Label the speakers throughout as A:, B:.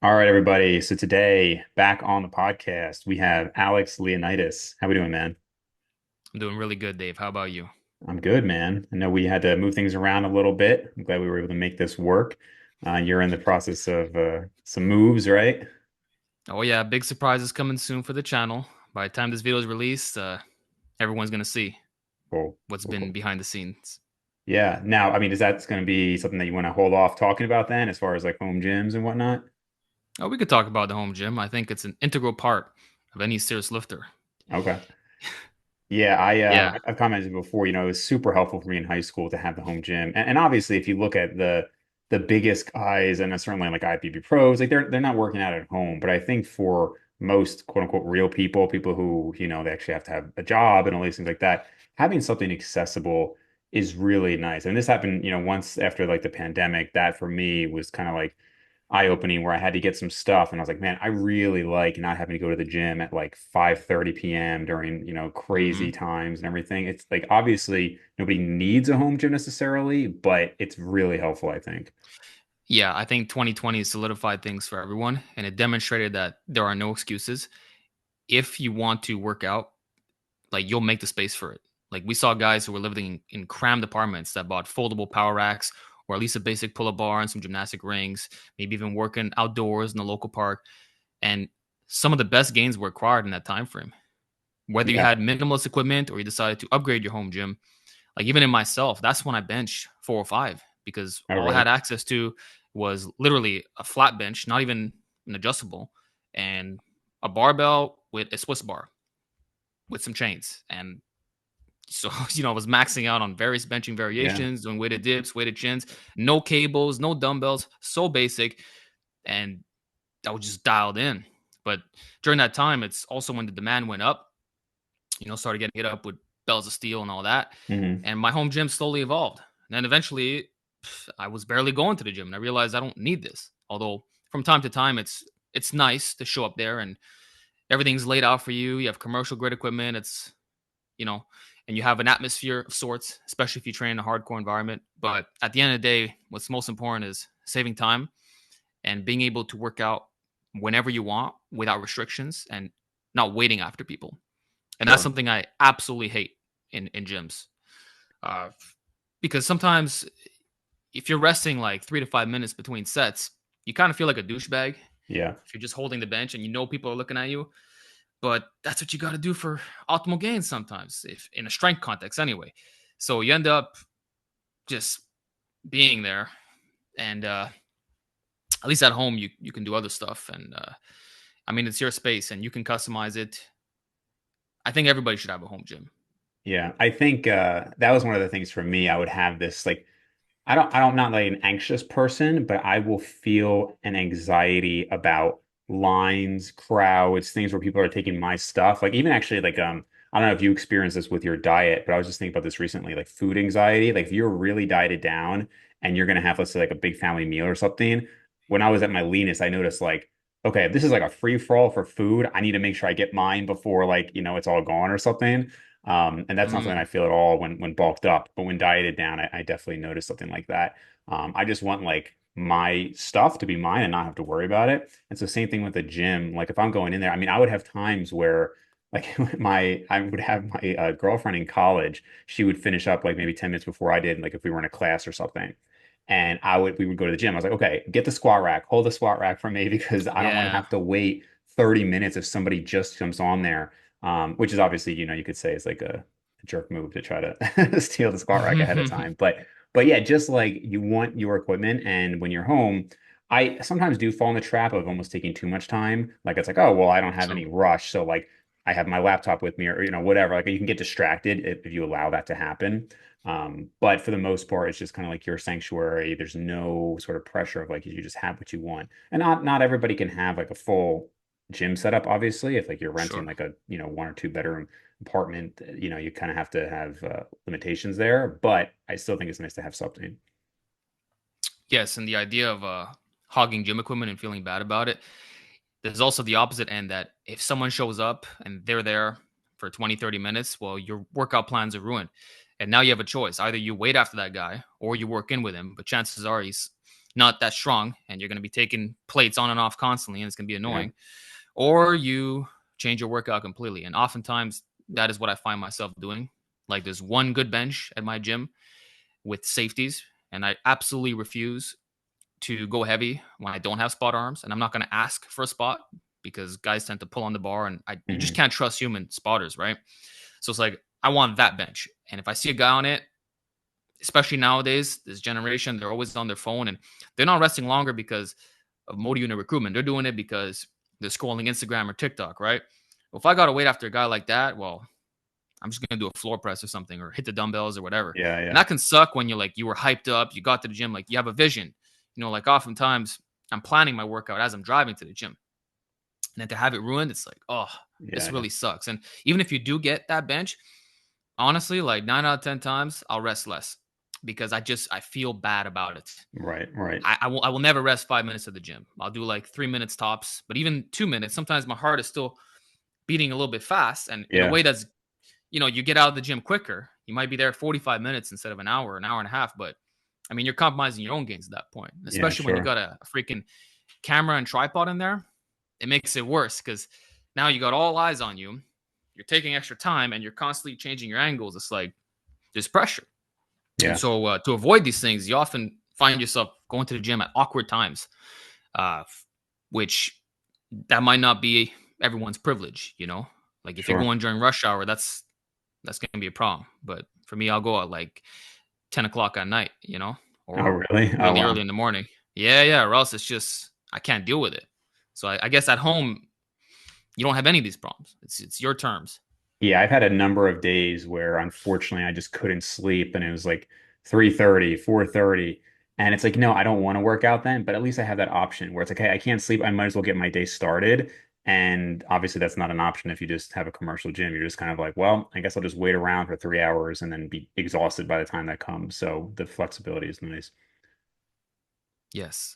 A: All right, everybody. So today, back on the podcast, we have Alex Leonidas. How we doing, man?
B: I'm doing really good, Dave. How about you?
A: I'm good, man. I know we had to move things around a little bit. I'm glad we were able to make this work. You're in the process of some moves, right?
B: Oh yeah, big surprises coming soon for the channel. By the time this video is released, everyone's gonna see
A: Cool.
B: what's
A: Cool,
B: been
A: cool.
B: behind the scenes.
A: Yeah. Now, I mean, is that going to be something that you want to hold off talking about then, as far as like home gyms and whatnot?
B: Oh, we could talk about the home gym. I think it's an integral part of any serious lifter.
A: Okay. Yeah,
B: Yeah.
A: I've commented before, it was super helpful for me in high school to have the home gym. And obviously if you look at the biggest guys and certainly like IFBB pros, like they're not working out at home. But I think for most quote unquote real people, people who, they actually have to have a job and all these things like that, having something accessible is really nice. And this happened, once after like the pandemic, that for me was kind of like eye-opening where I had to get some stuff and I was like, man, I really like not having to go to the gym at like 5:30 p.m. during, crazy
B: hmm
A: times and everything. It's like obviously nobody needs a home gym necessarily, but it's really helpful, I think.
B: Yeah, I think 2020 solidified things for everyone, and it demonstrated that there are no excuses. If you want to work out, like you'll make the space for it. Like we saw guys who were living in crammed apartments that bought foldable power racks or at least a basic pull-up bar and some gymnastic rings, maybe even working outdoors in the local park. And some of the best gains were acquired in that time frame. Whether you
A: Yeah.
B: had minimalist equipment or you decided to upgrade your home gym, like even in myself, that's when I bench 405 because
A: Oh,
B: all I
A: really?
B: had access to was literally a flat bench, not even an adjustable, and a barbell with a Swiss bar with some chains. And so, I was maxing out on various benching
A: Yeah.
B: variations, doing weighted dips, weighted chins, no cables, no dumbbells, so basic. And I was just dialed in. But during that time, it's also when the demand went up, started getting hit up with bells of steel and all that.
A: Hmm.
B: And my home gym slowly evolved. And then eventually, I was barely going to the gym and I realized I don't need this. Although from time to time, it's nice to show up there and everything's laid out for you. You have commercial grade equipment. You know, and you have an atmosphere of sorts, especially if you train in a hardcore environment. But at the end of the day, what's most important is saving time and being able to work out whenever you want without restrictions and not waiting after people. And that's
A: Sure.
B: something I absolutely hate in gyms. Uh, because sometimes if you're resting like 3 to 5 minutes between sets, you kind of feel like a douchebag
A: Yeah.
B: if you're just holding the bench and people are looking at you. But that's what you got to do for optimal gains sometimes, if in a strength context anyway. So you end up just being there, and at least at home you can do other stuff. And I mean, it's your space, and you can customize it. I think everybody should have a home gym.
A: Yeah. I think that was one of the things for me. I would have this like I don't not like an anxious person, but I will feel an anxiety about lines, crowds, things where people are taking my stuff. Like even actually like I don't know if you experience this with your diet, but I was just thinking about this recently, like food anxiety. Like if you're really dieted down and you're gonna have, let's say, like a big family meal or something. When I was at my leanest, I noticed like, okay, if this is like a free for all for food, I need to make sure I get mine before like, it's all gone or something. And that's not something I
B: Mm,
A: feel at all when bulked up, but when dieted down, I definitely noticed something like that. I just want like my stuff to be mine and not have to worry about it. And so same thing with the gym. Like if I'm going in there, I mean, I would have times where like I would have my girlfriend in college. She would finish up like maybe 10 minutes before I did, like if we were in a class or something. And we would go to the gym. I was like, okay, get the squat rack, hold the squat rack for me because I don't want to
B: yeah.
A: have to wait 30 minutes if somebody just jumps on there. Which is obviously, you could say is like a jerk move to try to steal the squat rack ahead of time. But yeah, just like you want your equipment, and when you're home, I sometimes do fall in the trap of almost taking too much time. Like it's like, oh well, I don't have
B: True.
A: any rush, so like I have my laptop with me, or whatever. Like you can get distracted if you allow that to happen. But for the most part, it's just kind of like your sanctuary. There's no sort of pressure of like you just have what you want, and not everybody can have like a full gym setup. Obviously, if like you're renting
B: Sure.
A: like a one or two bedroom apartment, you kind of have to have limitations there. But I still think it's nice to have something.
B: Yes, and the idea of hogging gym equipment and feeling bad about it. There's also the opposite end that if someone shows up and they're there for 20, 30 minutes, well, your workout plans are ruined. And now you have a choice. Either you wait after that guy or you work in with him, but chances are not that strong, and you're going to be taking plates on and off constantly, and it's going to be
A: Yeah.
B: annoying. Or you change your workout completely. And oftentimes that is what I find myself doing. Like there's one good bench at my gym with safeties, and I absolutely refuse to go heavy when I don't have spot arms. And I'm not going to ask for a spot because guys tend to pull on the bar, and you just
A: Hmm.
B: can't trust human spotters, right? So it's like, I want that bench. And if I see a guy on it, especially nowadays, this generation, they're always on their phone and they're not resting longer because of motor unit recruitment. They're doing it because they're scrolling Instagram or TikTok, right? Well, if I got to wait after a guy like that, well, I'm just gonna do a floor press or something, or hit the dumbbells or whatever.
A: Yeah.
B: And
A: Yeah.
B: that can suck when you were hyped up, you got to the gym, like you have a vision. Like oftentimes I'm planning my workout as I'm driving to the gym. And then to have it ruined, it's like, oh, this
A: Yeah. Yeah.
B: really sucks. And even if you do get that bench, honestly, like 9 out of 10 times, I'll rest less because I feel bad about it.
A: Right. Right.
B: I will never rest 5 minutes at the gym. I'll do like 3 minutes tops, but even 2 minutes, sometimes my heart is still beating a little bit fast. And in a
A: Yeah.
B: way that's, you get out of the gym quicker. You might be there 45 minutes instead of an hour and a half. But I mean, you're compromising your own gains at that point,
A: Yeah.
B: especially when you
A: Sure.
B: got a freaking camera and tripod in there. It makes it worse because now you got all eyes on you. You're taking extra time and you're constantly changing your angles. It's like there's pressure. And
A: Yeah.
B: so to avoid these things, you often find yourself going to the gym at awkward times, uh, which that might not be everyone's privilege. Like if you're
A: Sure.
B: going during rush hour, that's gonna be a problem. But for me, I'll go at like 10 o'clock at night,
A: Oh,
B: or
A: really? Oh,
B: really
A: wow.
B: early in the morning. Yeah, yeah. Or else it's just I can't deal with it. So I guess at home you don't have any of these problems. It's your terms.
A: Yeah, I've had a number of days where unfortunately I just couldn't sleep and it was like 3:30, 4:30, and it's like, no, I don't want to work out then, but at least I have that option where it's like, hey, I can't sleep, I might as well get my day started. And obviously that's not an option if you just have a commercial gym. You're just kind of like, well, I guess I'll just wait around for 3 hours and then be exhausted by the time that comes. So the flexibility is nice.
B: Yes,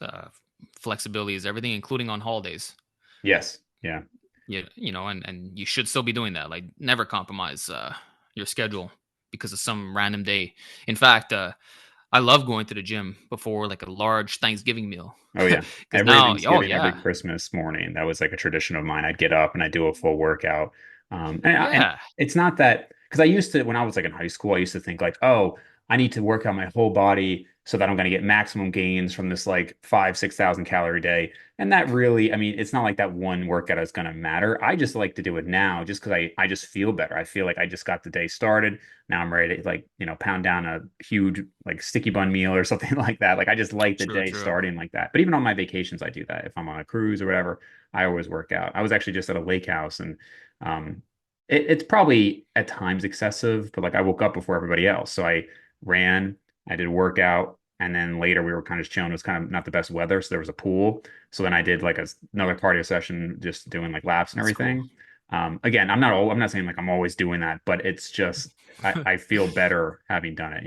B: flexibility is everything, including on holidays.
A: Yes. Yeah.
B: And you should still be doing that. Like never compromise your schedule because of some random day. In fact, I love going to the gym before like a large Thanksgiving meal
A: Oh yeah.
B: because
A: Every
B: now, oh
A: Thanksgiving, every
B: yeah,
A: Christmas morning, that was like a tradition of mine. I'd get up and I'd do a full workout. And
B: yeah,
A: it's not that because I used to when I was like in high school, I used to think like, oh, I need to work out my whole body so that I'm going to get maximum gains from this like 5, 6,000 calorie day. And that really, I mean, it's not like that one workout is going to matter. I just like to do it now just because I just feel better. I feel like I just got the day started. Now I'm ready to like, pound down a huge like sticky bun meal or something like that. Like I just like the
B: true,
A: day
B: true.
A: starting like that. But even on my vacations, I do that. If I'm on a cruise or whatever, I always work out. I was actually just at a lake house and um it's probably at times excessive, but like I woke up before everybody else. So I ran, I did a workout, and then later we were kind of just chilling. It was kind of not the best weather, so there was a pool. So then I did like another cardio session, just doing like laps and
B: That's cool.
A: everything. Again, I'm not saying like I'm always doing that, but it's just I feel better having done it.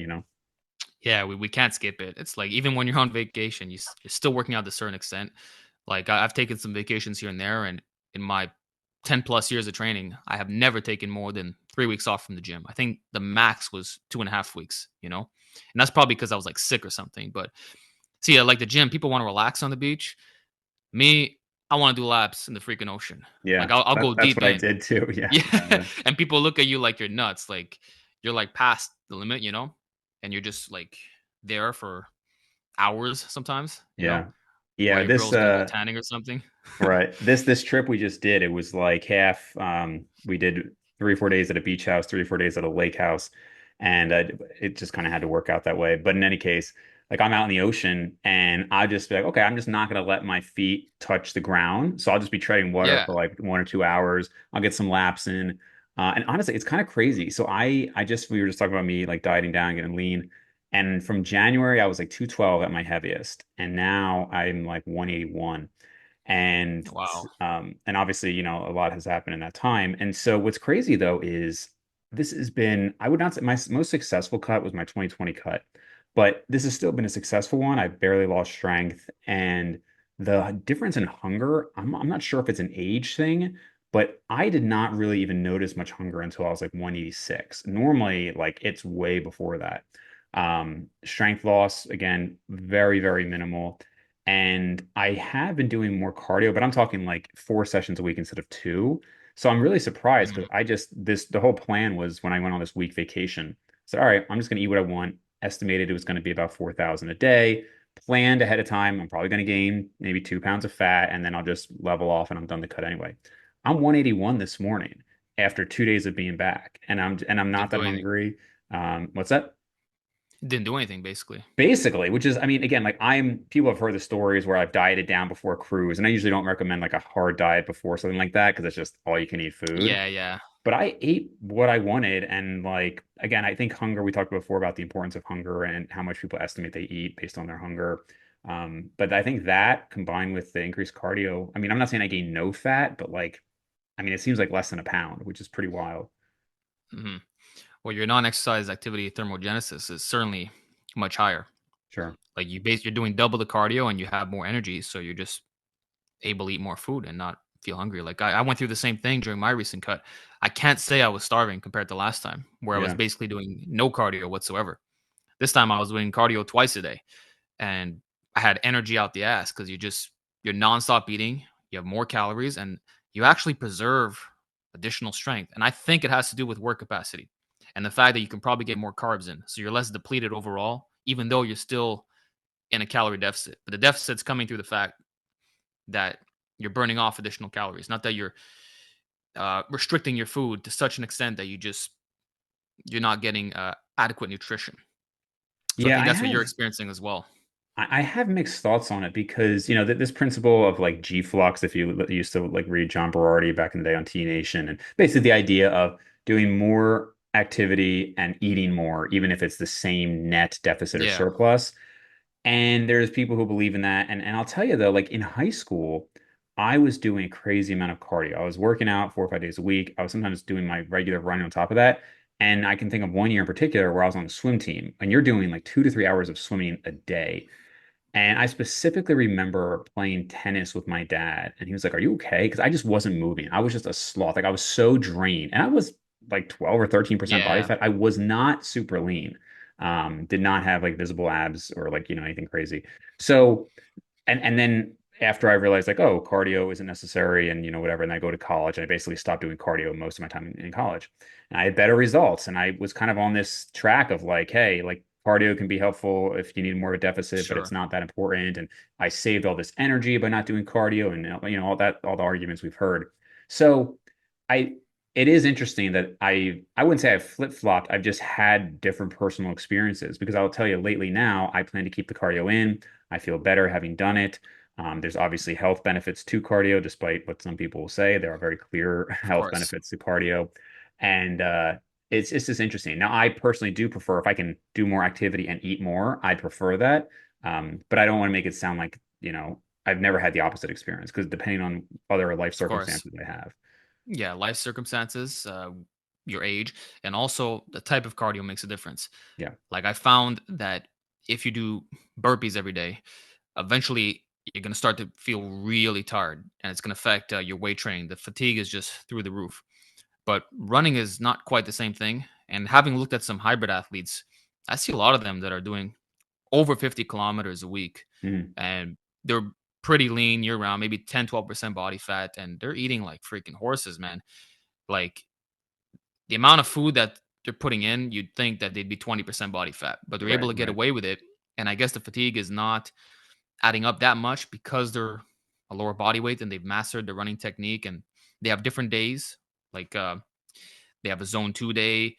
B: Yeah, we can't skip it. It's like even when you're on vacation, you're still working out to a certain extent. Like I've taken some vacations here and there, and in my 10 plus years of training, I have never taken more than 3 weeks off from the gym. I think the max was 2.5 weeks. And that's probably because I was like sick or something. But see, like the gym, people want to relax on the beach. Me, I want to do laps in the freaking ocean. Like
A: Yeah,
B: I'll go
A: that's
B: deep
A: what I
B: in.
A: did too. Yeah, yeah,
B: Yeah.
A: yeah.
B: And people look at you like you're nuts. Like you're like past the limit. And you're just like there for hours sometimes,
A: Yeah.
B: while
A: Yeah,
B: your girl's gonna go tanning or something.
A: right. This trip we just did, it was like half we did 3 or 4 days at a beach house, 3 or 4 days at a lake house, and it just kind of had to work out that way. But in any case, like I'm out in the ocean and I just be like, okay, I'm just not gonna let my feet touch the ground. So I'll just be treading water
B: Yeah.
A: for like 1 or 2 hours. I'll get some laps in. And honestly, it's kind of crazy. So we were just talking about me like dieting down, getting lean. And from January, I was like 212 at my heaviest, and now I'm like 181. And
B: Wow.
A: and obviously, a lot has happened in that time. And so what's crazy though is this has been, I would not say my most successful cut was my 2020 cut, but this has still been a successful one. I barely lost strength. And the difference in hunger, I'm not sure if it's an age thing, but I did not really even notice much hunger until I was like 186. Normally, like it's way before that. Strength loss, again, very, very minimal. And I have been doing more cardio, but I'm talking like 4 sessions a week instead of two. So I'm really surprised because
B: Mhm.
A: the whole plan was when I went on this week vacation. So, all right, I'm just going to eat what I want. Estimated it was going to be about 4,000 a day. Planned ahead of time. I'm probably going to gain maybe 2 pounds of fat and then I'll just level off and I'm done the cut anyway. I'm 181 this morning after 2 days of being back, and I'm not
B: Didn't
A: that
B: do anything.
A: hungry. What's that?
B: Didn't do anything basically.
A: Basically, which is, I mean, again, like people have heard the stories where I've dieted down before a cruise, and I usually don't recommend like a hard diet before something like that because it's just all you can eat food.
B: Yeah, yeah.
A: But I ate what I wanted, and like again, I think hunger. We talked before about the importance of hunger and how much people estimate they eat based on their hunger. But I think that combined with the increased cardio, I mean, I'm not saying I gained no fat, but like, I mean, it seems like less than a pound, which is pretty wild.
B: Hmm. Well, your non-exercise activity thermogenesis is certainly much higher.
A: Sure.
B: Like you're doing double the cardio and you have more energy, so you're just able to eat more food and not feel hungry. Like I went through the same thing during my recent cut. I can't say I was starving compared to last time, where I was
A: Yeah.
B: basically doing no cardio whatsoever. This time I was doing cardio twice a day, and I had energy out the ass because you're nonstop eating, you have more calories, and you actually preserve additional strength. And I think it has to do with work capacity and the fact that you can probably get more carbs in, so you're less depleted overall, even though you're still in a calorie deficit. But the deficit's coming through the fact that you're burning off additional calories, not that you're restricting your food to such an extent that you're not getting adequate nutrition. So I
A: Yeah,
B: think that's what you're experiencing as well.
A: I have mixed thoughts on it because, you know, this principle of like G-Flux, if you used to like read John Berardi back in the day on T Nation, and basically the idea of doing more activity and eating more, even if it's the same net deficit or
B: Yeah,
A: surplus. And there's people who believe in that. And I'll tell you though, like in high school, I was doing a crazy amount of cardio. I was working out 4 or 5 days a week. I was sometimes doing my regular running on top of that. And I can think of one year in particular where I was on the swim team, and you're doing like 2 to 3 hours of swimming a day. And I specifically remember playing tennis with my dad, and he was like, "Are you okay?" Because I just wasn't moving. I was just a sloth. Like I was so drained, and I was like 12 or 13% body
B: yeah,
A: fat. I was not super lean. Did not have like visible abs or like, you know, anything crazy. So and then after I realized like, oh, cardio isn't necessary and you know whatever, and I go to college and I basically stopped doing cardio most of my time in college. And I had better results and I was kind of on this track of like, hey, like cardio can be helpful if you need more of a deficit, but it's
B: sure,
A: not that important. And I saved all this energy by not doing cardio and you know all the arguments we've heard. So I it is interesting that I wouldn't say I've flip-flopped. I've just had different personal experiences because I'll tell you lately now I plan to keep the cardio in. I feel better having done it. There's obviously health benefits to cardio, despite what some people will say. There are very clear
B: of
A: health
B: course,
A: benefits to cardio. And it's just interesting. Now, I personally do prefer if I can do more activity and eat more, I prefer that. But I don't want to make it sound like, you know, I've never had the opposite experience because depending on other life
B: of course.
A: circumstances I have.
B: Yeah, life circumstances, your age, and also the type of cardio makes a difference.
A: Yeah.
B: Like I found that if you do burpees every day, eventually you're going to start to feel really tired, and it's going to affect your weight training. The fatigue is just through the roof. But running is not quite the same thing. And having looked at some hybrid athletes, I see a lot of them that are doing over 50 kilometers a week,
A: Mhm.
B: and they're pretty lean year round, maybe 10, 12% body fat, and they're eating like freaking horses, man. Like the amount of food that they're putting in, you'd think that they'd be 20% body fat, but they're able
A: Right,
B: to get
A: right,
B: away with it. And I guess the fatigue is not adding up that much because they're a lower body weight and they've mastered the running technique, and they have different days. Like they have a zone 2 day,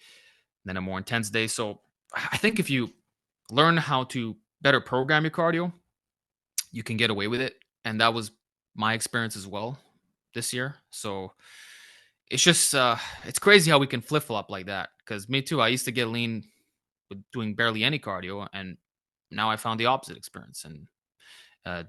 B: then a more intense day. So I think if you learn how to better program your cardio, you can get away with it. And that was my experience as well this year. So it's just it's crazy how we can flip flop like that. Because me too, I used to get lean with doing barely any cardio, and now I found the opposite experience. And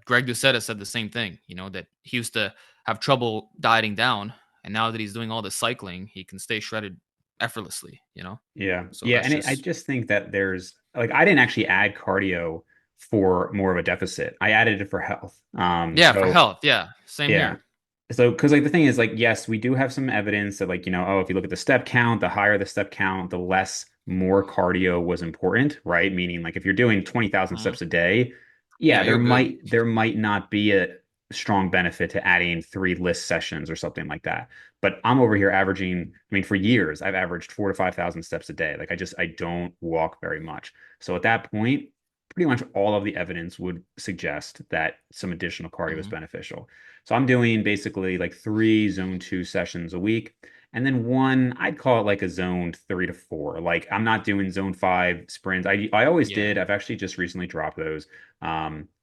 B: Greg Doucette said the same thing. You know that he used to have trouble dieting down, and now that he's doing all the cycling, he can stay shredded effortlessly. You know,
A: yeah,
B: so
A: yeah,
B: that's
A: and I
B: just
A: just think that there's like I didn't actually add cardio for more of a deficit. I added it for health.
B: yeah for health. Yeah, same
A: Yeah.
B: here.
A: So, because like the thing is, like, yes, we do have some evidence that, like, you know, oh, if you look at the step count, the higher the step count, the less more cardio was important, right? Meaning like if you're doing 20,000
B: Mhm.
A: steps a day, yeah,
B: Yeah, you're good.
A: there might not be a strong benefit to adding 3 list sessions or something like that. But I'm over here averaging, I mean, for years, I've averaged 4 to 5,000 steps a day. Like I don't walk very much. So at that point, pretty much all of the evidence would suggest that some additional cardio is
B: Mhm.
A: beneficial. So I'm doing basically like 3 zone 2 sessions a week. And then one, I'd call it like a zone 3 to 4. Like I'm not doing zone 5 sprints. I always
B: Yeah.
A: did. I've actually just recently dropped those.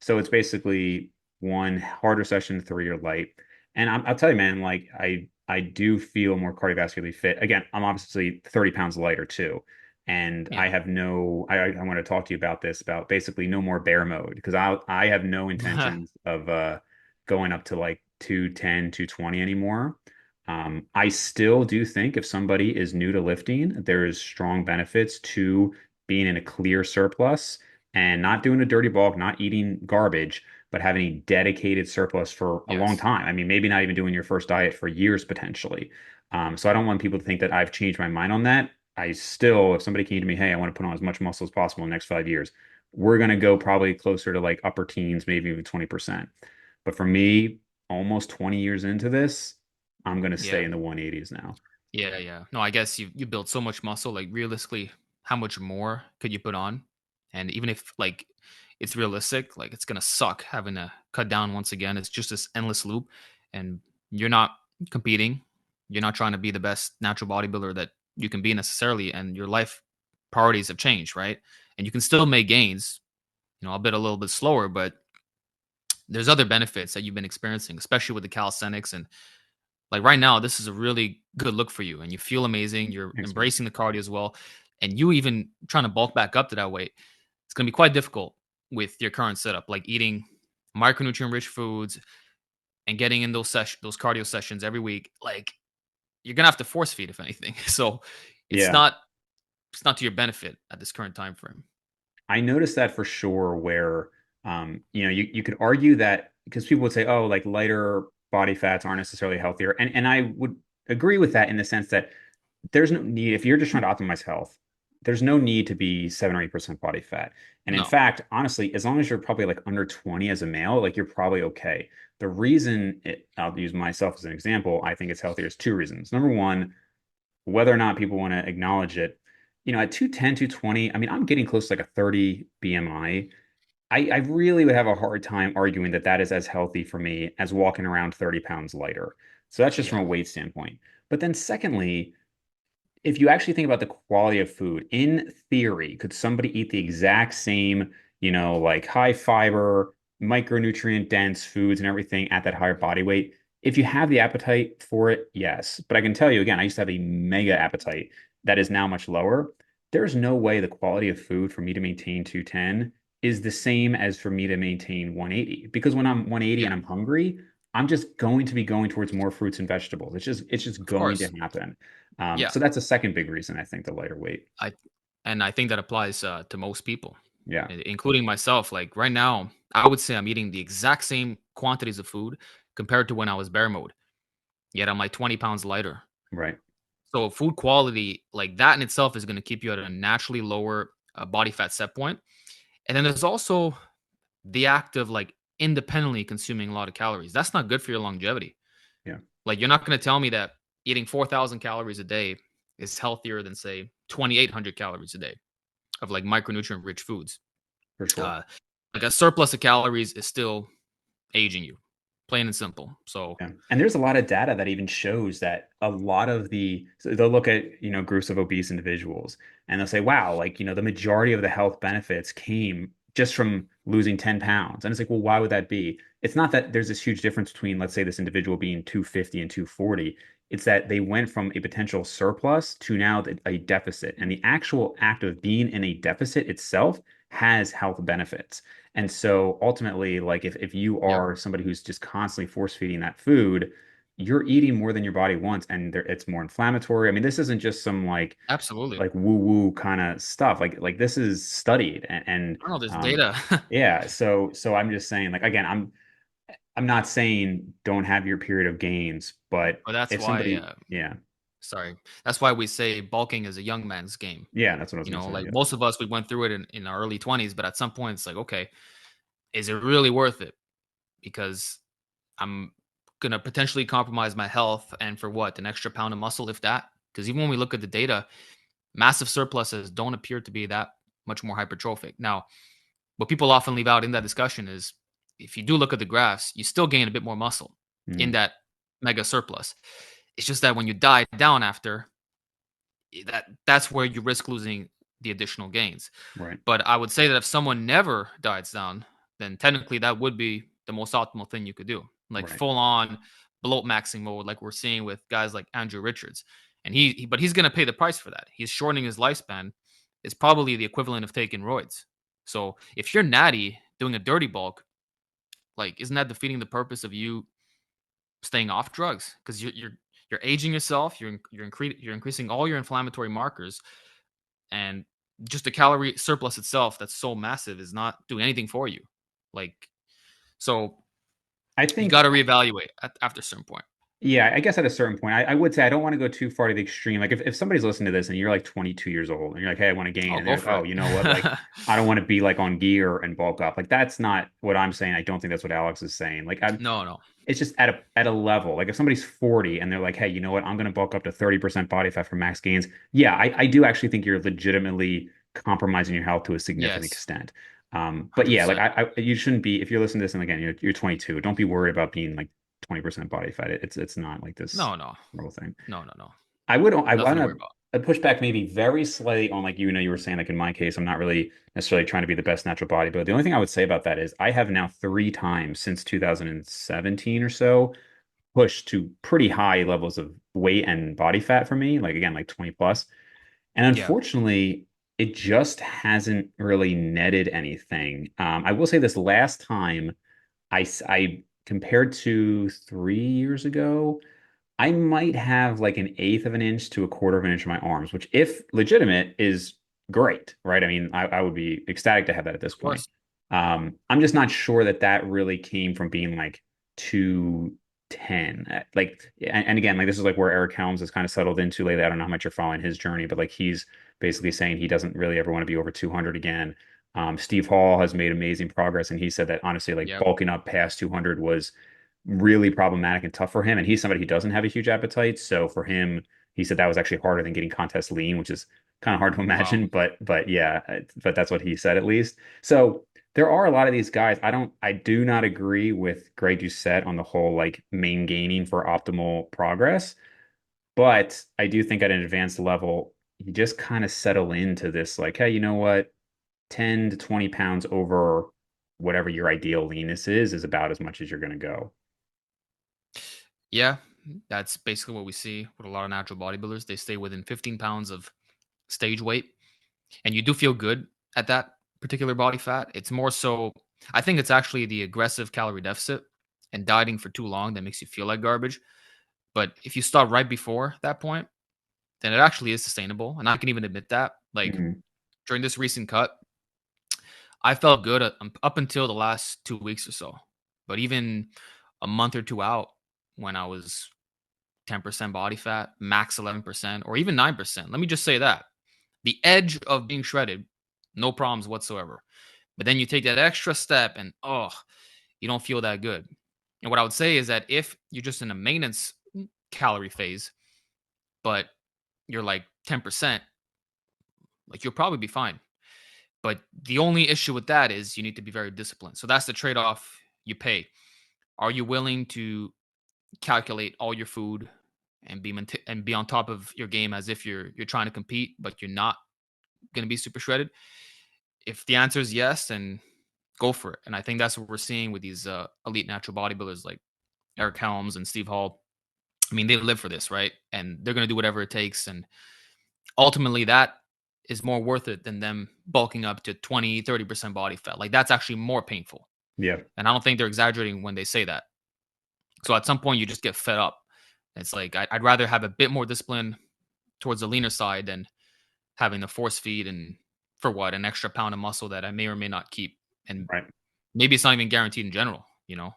A: So it's basically one harder session, three or light. And I'll tell you, man, like I do feel more cardiovascularly fit. Again, I'm obviously 30 pounds lighter too. And
B: Yeah.
A: I want to talk to you about this, about basically no more bear mode, because I have no intentions of going up to like 210, 220 anymore. I still do think if somebody is new to lifting, there is strong benefits to being in a clear surplus and not doing a dirty bulk, not eating garbage, but having a dedicated surplus for a long
B: Yes.
A: time. I mean, maybe not even doing your first diet for years potentially. So I don't want people to think that I've changed my mind on that. I still, if somebody came to me, hey, I want to put on as much muscle as possible in the next 5 years, we're going to go probably closer to like upper teens, maybe even 20%. But for me, almost 20 years into this, I'm going to stay
B: Yeah.
A: in the 180s now.
B: Yeah, yeah. No, I guess you built so much muscle. Like realistically, how much more could you put on? And even if like it's realistic, like it's gonna suck having to cut down once again. It's just this endless loop, and you're not competing. You're not trying to be the best natural bodybuilder that you can be necessarily, and your life priorities have changed, right? And you can still make gains, a bit a little bit slower, but there's other benefits that you've been experiencing, especially with the calisthenics and like right now, this is a really good look for you, and you feel amazing. You're
A: Thanks, man.
B: embracing the cardio as well, and you even trying to bulk back up to that weight. It's going to be quite difficult with your current setup, like eating micronutrient rich foods and getting in those cardio sessions every week. Like you're gonna have to force feed, if anything. So it's
A: Yeah.
B: not it's not to your benefit at this current time frame.
A: I noticed that for sure where you could argue that because people would say, oh, like lighter body fats aren't necessarily healthier. And I would agree with that in the sense that there's no need if you're just trying to optimize health, there's no need to be 7 or 8% body fat. And in
B: No,
A: fact, honestly, as long as you're probably like under 20 as a male, like you're probably okay. The reason I'll use myself as an example, I think it's healthier is two reasons. Number one, whether or not people want to acknowledge it, at 210, 220, I mean, I'm getting close to like a 30 BMI. I really would have a hard time arguing that that is as healthy for me as walking around 30 pounds lighter. So that's just from
B: yeah,
A: a weight standpoint. But then, secondly, if you actually think about the quality of food, in theory, could somebody eat the exact same, like high fiber, micronutrient dense foods and everything at that higher body weight? If you have the appetite for it, yes. But I can tell you again, I used to have a mega appetite that is now much lower. There's no way the quality of food for me to maintain 210 is the same as for me to maintain 180. Because when I'm 180
B: yeah,
A: and I'm hungry, I'm just going to be going towards more fruits and vegetables. It's just
B: of
A: going to
B: course,
A: happen.
B: yeah.
A: So that's a second big reason I think the lighter weight.
B: I and I think that applies to most people,
A: Yeah,
B: including myself. Like right now, I would say I'm eating the exact same quantities of food compared to when I was bear mode. Yet I'm like 20 pounds lighter.
A: right.
B: So food quality, like that in itself, is going to keep you at a naturally lower body fat set point. And then there's also the act of like independently consuming a lot of calories. That's not good for your longevity.
A: Yeah,
B: Like you're not going to tell me that eating 4,000 calories a day is healthier than say 2,800 calories a day of like micronutrient rich foods.
A: for sure.
B: Uh, like a surplus of calories is still aging you, plain and simple. So
A: Yeah. And there's a lot of data that even shows that a lot of so they'll look at, groups of obese individuals and they'll say, wow, like, the majority of the health benefits came just from losing 10 pounds. And it's like, well, why would that be? It's not that there's this huge difference between, let's say, this individual being 250 and 240. It's that they went from a potential surplus to now a deficit. And the actual act of being in a deficit itself has health benefits. And so ultimately, like if you
B: yeah,
A: are somebody who's just constantly force feeding that food, you're eating more than your body wants, and it's more inflammatory. I mean, this isn't just some
B: absolutely.
A: like woo woo kind of stuff. Like this is studied, and
B: I don't know. There's
A: um,
B: data.
A: yeah. So I'm just saying, like again, I'm not saying don't have your period of gains, but
B: But that's
A: if
B: why
A: somebody, yeah,
B: Sorry. That's why we say bulking is a young man's game.
A: Yeah, that's what I was
B: You
A: gonna
B: know,
A: say.
B: like
A: Yeah.
B: most of us, we went through it in our early 20s, but at some point it's like, okay, is it really worth it? Because I'm going to potentially compromise my health and for what? An extra pound of muscle, if that? Because even when we look at the data, massive surpluses don't appear to be that much more hypertrophic. Now, what people often leave out in that discussion is if you do look at the graphs, you still gain a bit more muscle in
A: Mm,
B: that mega surplus. It's just that when you die down after, that's where you risk losing the additional gains.
A: right.
B: But I would say that if someone never diets down, then technically that would be the most optimal thing you could do. Like
A: Right.
B: full on bloat maxing mode, like we're seeing with guys like Andrew Richards. And but he's going to pay the price for that. He's shortening his lifespan. It's probably the equivalent of taking roids. So if you're natty doing a dirty bulk, like isn't that defeating the purpose of you staying off drugs? Because you're aging yourself. You're increasing all your inflammatory markers, and just the calorie surplus itself that's so massive is not doing anything for you. Like, so
A: I
B: you
A: think
B: got to reevaluate after a certain point.
A: Yeah, I guess at a certain point, I would say I don't want to go too far to the extreme. Like if somebody's listening to this and you're like 22 years old and you're like, hey, I want to gain,
B: Oh,
A: and they're
B: go
A: like,
B: for
A: oh,
B: it.
A: you know what? Like, I don't want to be like on gear and bulk up. Like that's not what I'm saying. I don't think that's what Alex is saying. Like
B: No, no.
A: it's just at a level. Like if somebody's 40 and they're like, hey, you know what? I'm going to bulk up to 30% body fat for max gains. Yeah, I do actually think you're legitimately compromising your health to a significant
B: Yes,
A: extent. But yeah, like
B: 100%.
A: you shouldn't be if you're listening to this and again you're 22. Don't be worried about being like 20% body fat. It's not like this
B: No, no,
A: real thing.
B: no, no, no.
A: I
B: Nothing
A: want
B: to worry about.
A: to push back maybe very slightly on like you were saying like in my case I'm not really necessarily trying to be the best natural bodybuilder. The only thing I would say about that is I have now 3 times since 2017 or so pushed to pretty high levels of weight and body fat for me, like again like 20 plus. And
B: Yeah,
A: unfortunately, it just hasn't really netted anything. I will say this last time I compared to 3 years ago. I might have like an eighth of an inch to a quarter of an inch of my arms, which, if legitimate, is great, right? I mean, I would be ecstatic to have that at this
B: of
A: point.
B: course.
A: I'm just not sure that that really came from being like 210. Like, and again, like this is like where Eric Helms has kind of settled into lately. I don't know how much you're following his journey, but like he's basically saying he doesn't really ever want to be over 200 again. Steve Hall has made amazing progress, and he said that honestly, like
B: Yep.
A: bulking up past 200 was really problematic and tough for him. And he's somebody who doesn't have a huge appetite. So for him, he said that was actually harder than getting contest lean, which is kind of hard to
B: Wow.
A: imagine. But yeah, but that's what he said at least. So there are a lot of these guys. I do not agree with Greg Doucette on the whole like main gaining for optimal progress. But I do think at an advanced level, you just kind of settle into this like, hey, you know what? 10 to 20 pounds over whatever your ideal leanness is about as much as you're going to go.
B: Yeah, that's basically what we see with a lot of natural bodybuilders. They stay within 15 pounds of stage weight, and you do feel good at that particular body fat. It's more so, I think it's actually the aggressive calorie deficit and dieting for too long that makes you feel like garbage. But if you start right before that point, then it actually is sustainable. And I can even admit that. Like
A: Mhm.
B: during this recent cut, I felt good up until the last 2 weeks or so. But even a month or two out, when I was 10% body fat, max 11%, or even 9%, let me just say that the edge of being shredded, no problems whatsoever. But then you take that extra step and, oh, you don't feel that good. And what I would say is that if you're just in a maintenance calorie phase, but you're like 10%, like you'll probably be fine. But the only issue with that is you need to be very disciplined. So that's the trade off you pay. Are you willing to calculate all your food and be on top of your game as if you're trying to compete, but you're not going to be super shredded? If the answer is yes, then go for it. And I think that's what we're seeing with these elite natural bodybuilders like Eric Helms and Steve Hall. I mean, they live for this, right? And they're going to do whatever it takes. And ultimately, that is more worth it than them bulking up to 20, 30% body fat. Like, that's actually more painful.
A: Yeah.
B: And I don't think they're exaggerating when they say that. So at some point, you just get fed up. It's like, I'd rather have a bit more discipline towards the leaner side than having the force feed and for what? An extra pound of muscle that I may or may not keep. And
A: Right.
B: maybe it's not even guaranteed in general, you know?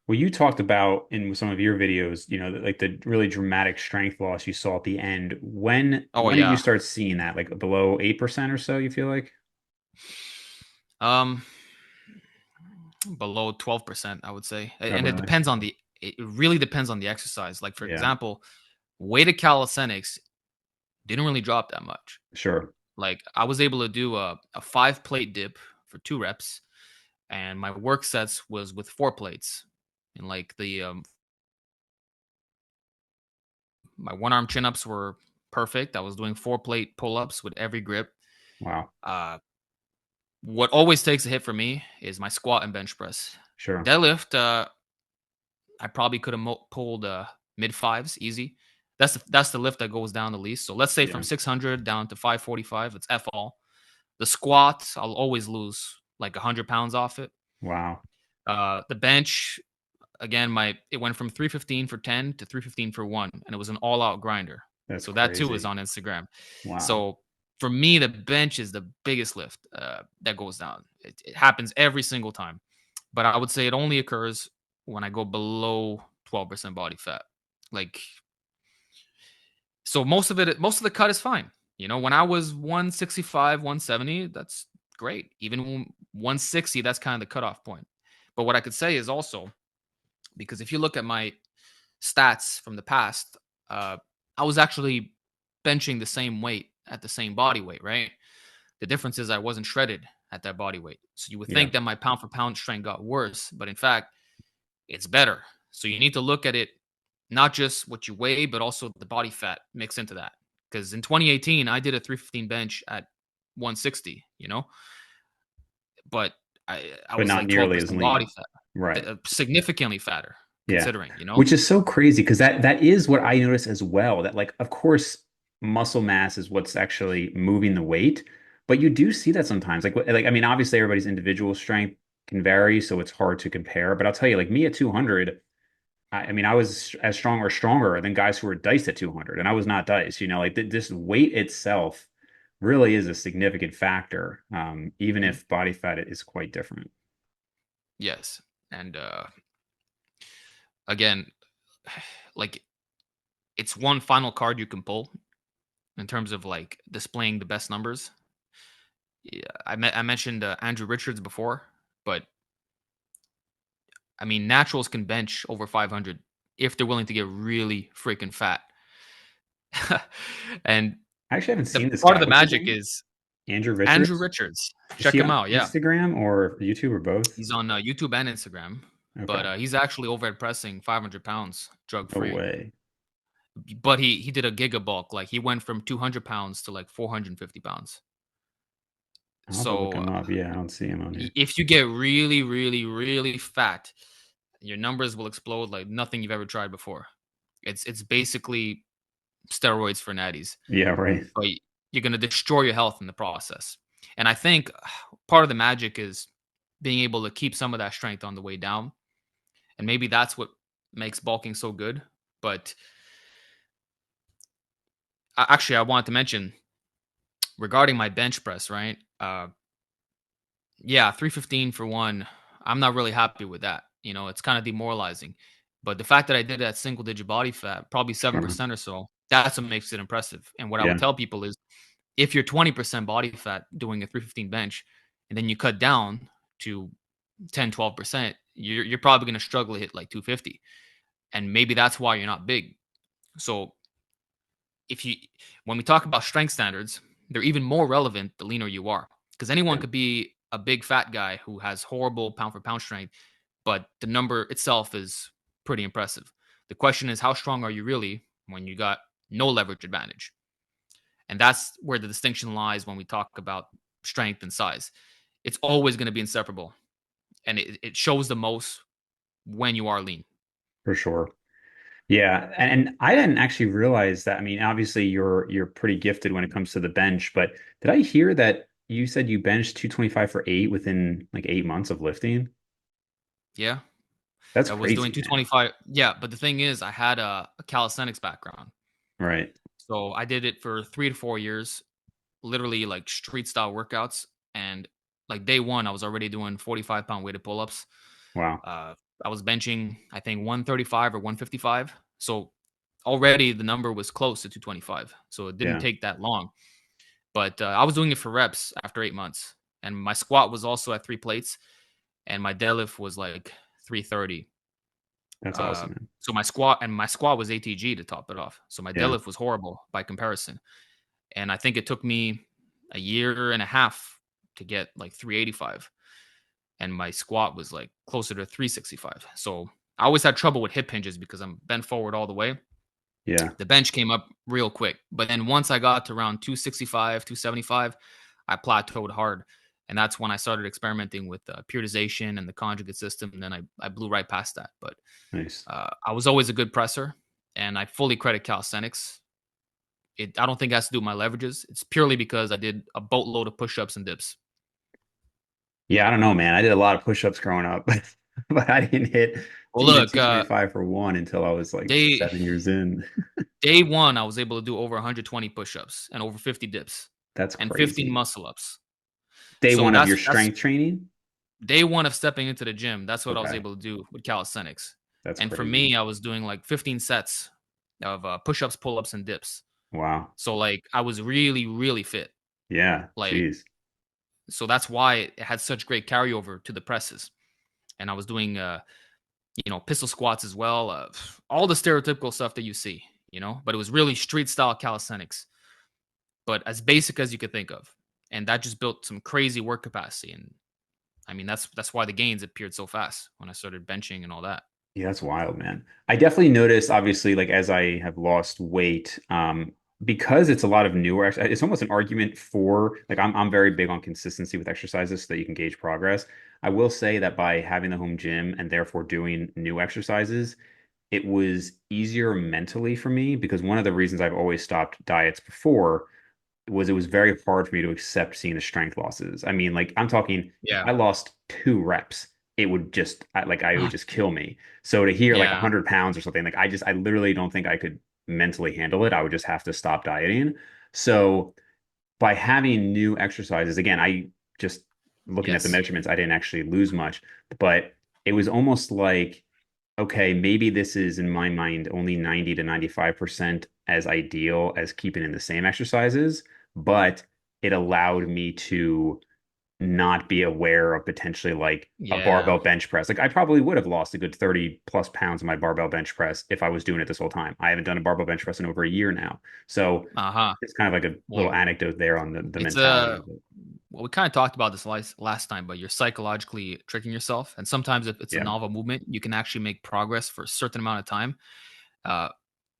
A: Well, you talked about in some of your videos, like the really dramatic strength loss you saw at the end. When
B: Oh
A: when did you
B: yeah.
A: start seeing that? Like below 8% or so, you feel like?
B: Um, below 12%, I would say.
A: Oh,
B: And it
A: really?
B: depends on it really depends on the exercise. Like for
A: Yeah,
B: example, weighted calisthenics didn't really drop that much.
A: sure.
B: Like I was able to do a 5 plate dip for 2 reps, and my work sets was with 4 plates. And like the my one arm chin ups were perfect. I was doing 4 plate pull ups with every grip.
A: Wow.
B: Uh, what always takes a hit for me is my squat and bench press.
A: Sure.
B: Deadlift, I probably could have pulled mid fives easy. That's the lift that goes down the least. So let's say
A: Yeah.
B: from 600 down to 545, it's F all. The squat, I'll always lose like 100 pounds off it.
A: Wow.
B: The bench, again, it went from 315 for 10 to 315 for 1, and it was an all-out grinder.
A: That's
B: So that too is
A: crazy.
B: on Instagram.
A: Wow.
B: So for me, the bench is the biggest lift that goes down. It happens every single time, but I would say it only occurs when I go below 12% body fat. Like, so most of the cut is fine. When I was 165, 170, that's great. Even 160, that's kind of the cutoff point. But what I could say is also, because if you look at my stats from the past, uh, I was actually benching the same weight at the same body weight, right? The difference is I wasn't shredded at that body weight. So you would
A: Yeah.
B: think that my pound for pound strength got worse, but in fact, it's better. So you need to look at it not just what you weigh, but also the body fat mix into that. Because in 2018, I did a 315 bench at 160, but I
A: But
B: was
A: not
B: like
A: nearly as
B: 12% body
A: lean.
B: fat,
A: Right.
B: significantly fatter,
A: Yeah.
B: considering.
A: Which is so crazy because that is what I notice as well. That like, of course, muscle mass is what's actually moving the weight, but you do see that sometimes. Like I mean, obviously everybody's individual strength can vary, so it's hard to compare. But I'll tell you, like me at 200, I mean, I was as strong or stronger than guys who were diced at 200, and I was not diced. Like this weight itself really is a significant factor, even
B: Mhm.
A: if body fat is quite different.
B: Yes. And again, like it's one final card you can pull in terms of like displaying the best numbers. Yeah, I mentioned Andrew Richards before, but I mean naturals can bench over 500 if they're willing to get really freaking fat. And
A: I actually haven't
B: the
A: seen this
B: part of
A: guy.
B: the
A: What's his
B: magic
A: name?
B: is
A: Andrew
B: Andrew
A: Richards?
B: Richards.
A: Is
B: Check
A: he
B: him
A: on
B: out. Yeah,
A: Instagram or YouTube or both?
B: he's on YouTube and Instagram, but
A: Okay.
B: he's actually over at pressing 500 pounds drug
A: No
B: free.
A: way.
B: But he did a giga bulk. Like he went from 200 pounds to like 450 pounds.
A: I'll have to look
B: So
A: him up. Yeah, I don't see him on here.
B: if you get really, really, really fat, your numbers will explode like nothing you've ever tried before. It's basically steroids for natties,
A: Yeah, right.
B: but you're gonna destroy your health in the process. And I think part of the magic is being able to keep some of that strength on the way down, and maybe that's what makes bulking so good. But actually, I wanted to mention regarding my bench press, right? Yeah, 315 for one. I'm not really happy with that. It's kind of demoralizing. But the fact that I did that single digit body fat, probably
A: Sure.
B: 7% or so, that's what makes it impressive. And what I would
A: Yeah,
B: tell people is if you're 20% body fat doing a 315 bench and then you cut down to 10, 12%, you're probably going to struggle to hit like 250. And maybe that's why you're not big. So if you when we talk about strength standards, they're even more relevant the leaner you are. Because anyone
A: yeah,
B: could be a big fat guy who has horrible pound for pound strength, but the number itself is pretty impressive. The question is, how strong are you really when you got no leverage advantage? And that's where the distinction lies when we talk about strength and size. It's always going to be inseparable. And it shows the most when you are lean.
A: for sure. Yeah, and I didn't actually realize that. I mean, obviously you're pretty gifted when it comes to the bench, but did I hear that you said you benched 225 for 8 within like 8 months of lifting?
B: Yeah.
A: That's
B: I was doing
A: crazy, man.
B: 225. Yeah. But the thing is, I had a calisthenics background.
A: Right.
B: So I did it for 3 to 4 years, literally like street style workouts. And like day one, I was already doing 45-pound weighted pull ups.
A: Wow.
B: I was benching, I think 135 or 155. So already the number was close to 225. So it didn't
A: Yeah.
B: take that long. But I was doing it for reps after 8 months. And my squat was also at 3 plates. And my deadlift was like 330.
A: That's awesome, man.
B: So my squat was ATG to top it off. So my
A: Yeah.
B: deadlift was horrible by comparison. And I think it took me a year and a half to get like 385. And my squat was like closer to 365. So I always had trouble with hip hinges because I'm bent forward all the way.
A: Yeah.
B: The bench came up real quick. But then once I got to around 265, 275, I plateaued hard. And that's when I started experimenting with periodization and the conjugate system. And then I blew right past that. But
A: Nice.
B: I was always a good presser. And I fully credit calisthenics. I don't think it has to do with my leverages. It's purely because I did a boatload of push-ups and dips.
A: Yeah, I don't know, man. I did a lot of push-ups growing up, but I didn't hit
B: Well,
A: even
B: look,
A: 225 for one until I was like
B: day
A: 7 years in.
B: day one, I was able to do over 120 push-ups and over 50 dips
A: That's
B: and 15
A: crazy.
B: muscle-ups.
A: Day
B: So
A: one of your
B: that's
A: strength training?
B: day one of stepping into the gym. That's what I was
A: Okay.
B: able to do with calisthenics.
A: That's
B: And for
A: crazy.
B: me, I was doing like 15 sets of push-ups, pull-ups, and dips.
A: Wow.
B: So like I was really, really fit.
A: Yeah.
B: Like
A: Jeez.
B: so that's why it had such great carryover to the presses. And I was doing pistol squats as well, all the stereotypical stuff that you see, but it was really street style calisthenics, but as basic as you could think of. And that just built some crazy work capacity. And I mean, that's why the gains appeared so fast when I started benching and all that.
A: Yeah, that's wild, man. I definitely noticed, obviously, like as I have lost weight, because it's a lot of newer, it's almost an argument for like I'm very big on consistency with exercises so that you can gauge progress. I will say that by having the home gym and therefore doing new exercises, it was easier mentally for me because one of the reasons I've always stopped diets before was it was very hard for me to accept seeing the strength losses. I mean, like I'm talking, if
B: Yeah.
A: I lost 2 reps, it would just it would just kill me. So to hear like
B: Yeah.
A: 100 pounds or something, like I literally don't think I could mentally handle it. I would just have to stop dieting. So by having new exercises, again, I just looking at the
B: Yes.
A: measurements, I didn't actually lose much, but it was almost like, okay, maybe this is in my mind only 90 to 95% as ideal as keeping in the same exercises, but it allowed me to not be aware of potentially like a
B: Yeah.
A: barbell bench press. Like I probably would have lost a good 30 plus pounds in my barbell bench press if I was doing it this whole time. I haven't done a barbell bench press in over a year now. So
B: Uh-huh.
A: it's kind of like a little
B: Well,
A: anecdote there on the
B: it's
A: mentality
B: a
A: of it.
B: well, we kind of talked about this last time, but you're psychologically tricking yourself. And sometimes if it's a
A: Yeah.
B: novel movement, you can actually make progress for a certain amount of time. Uh,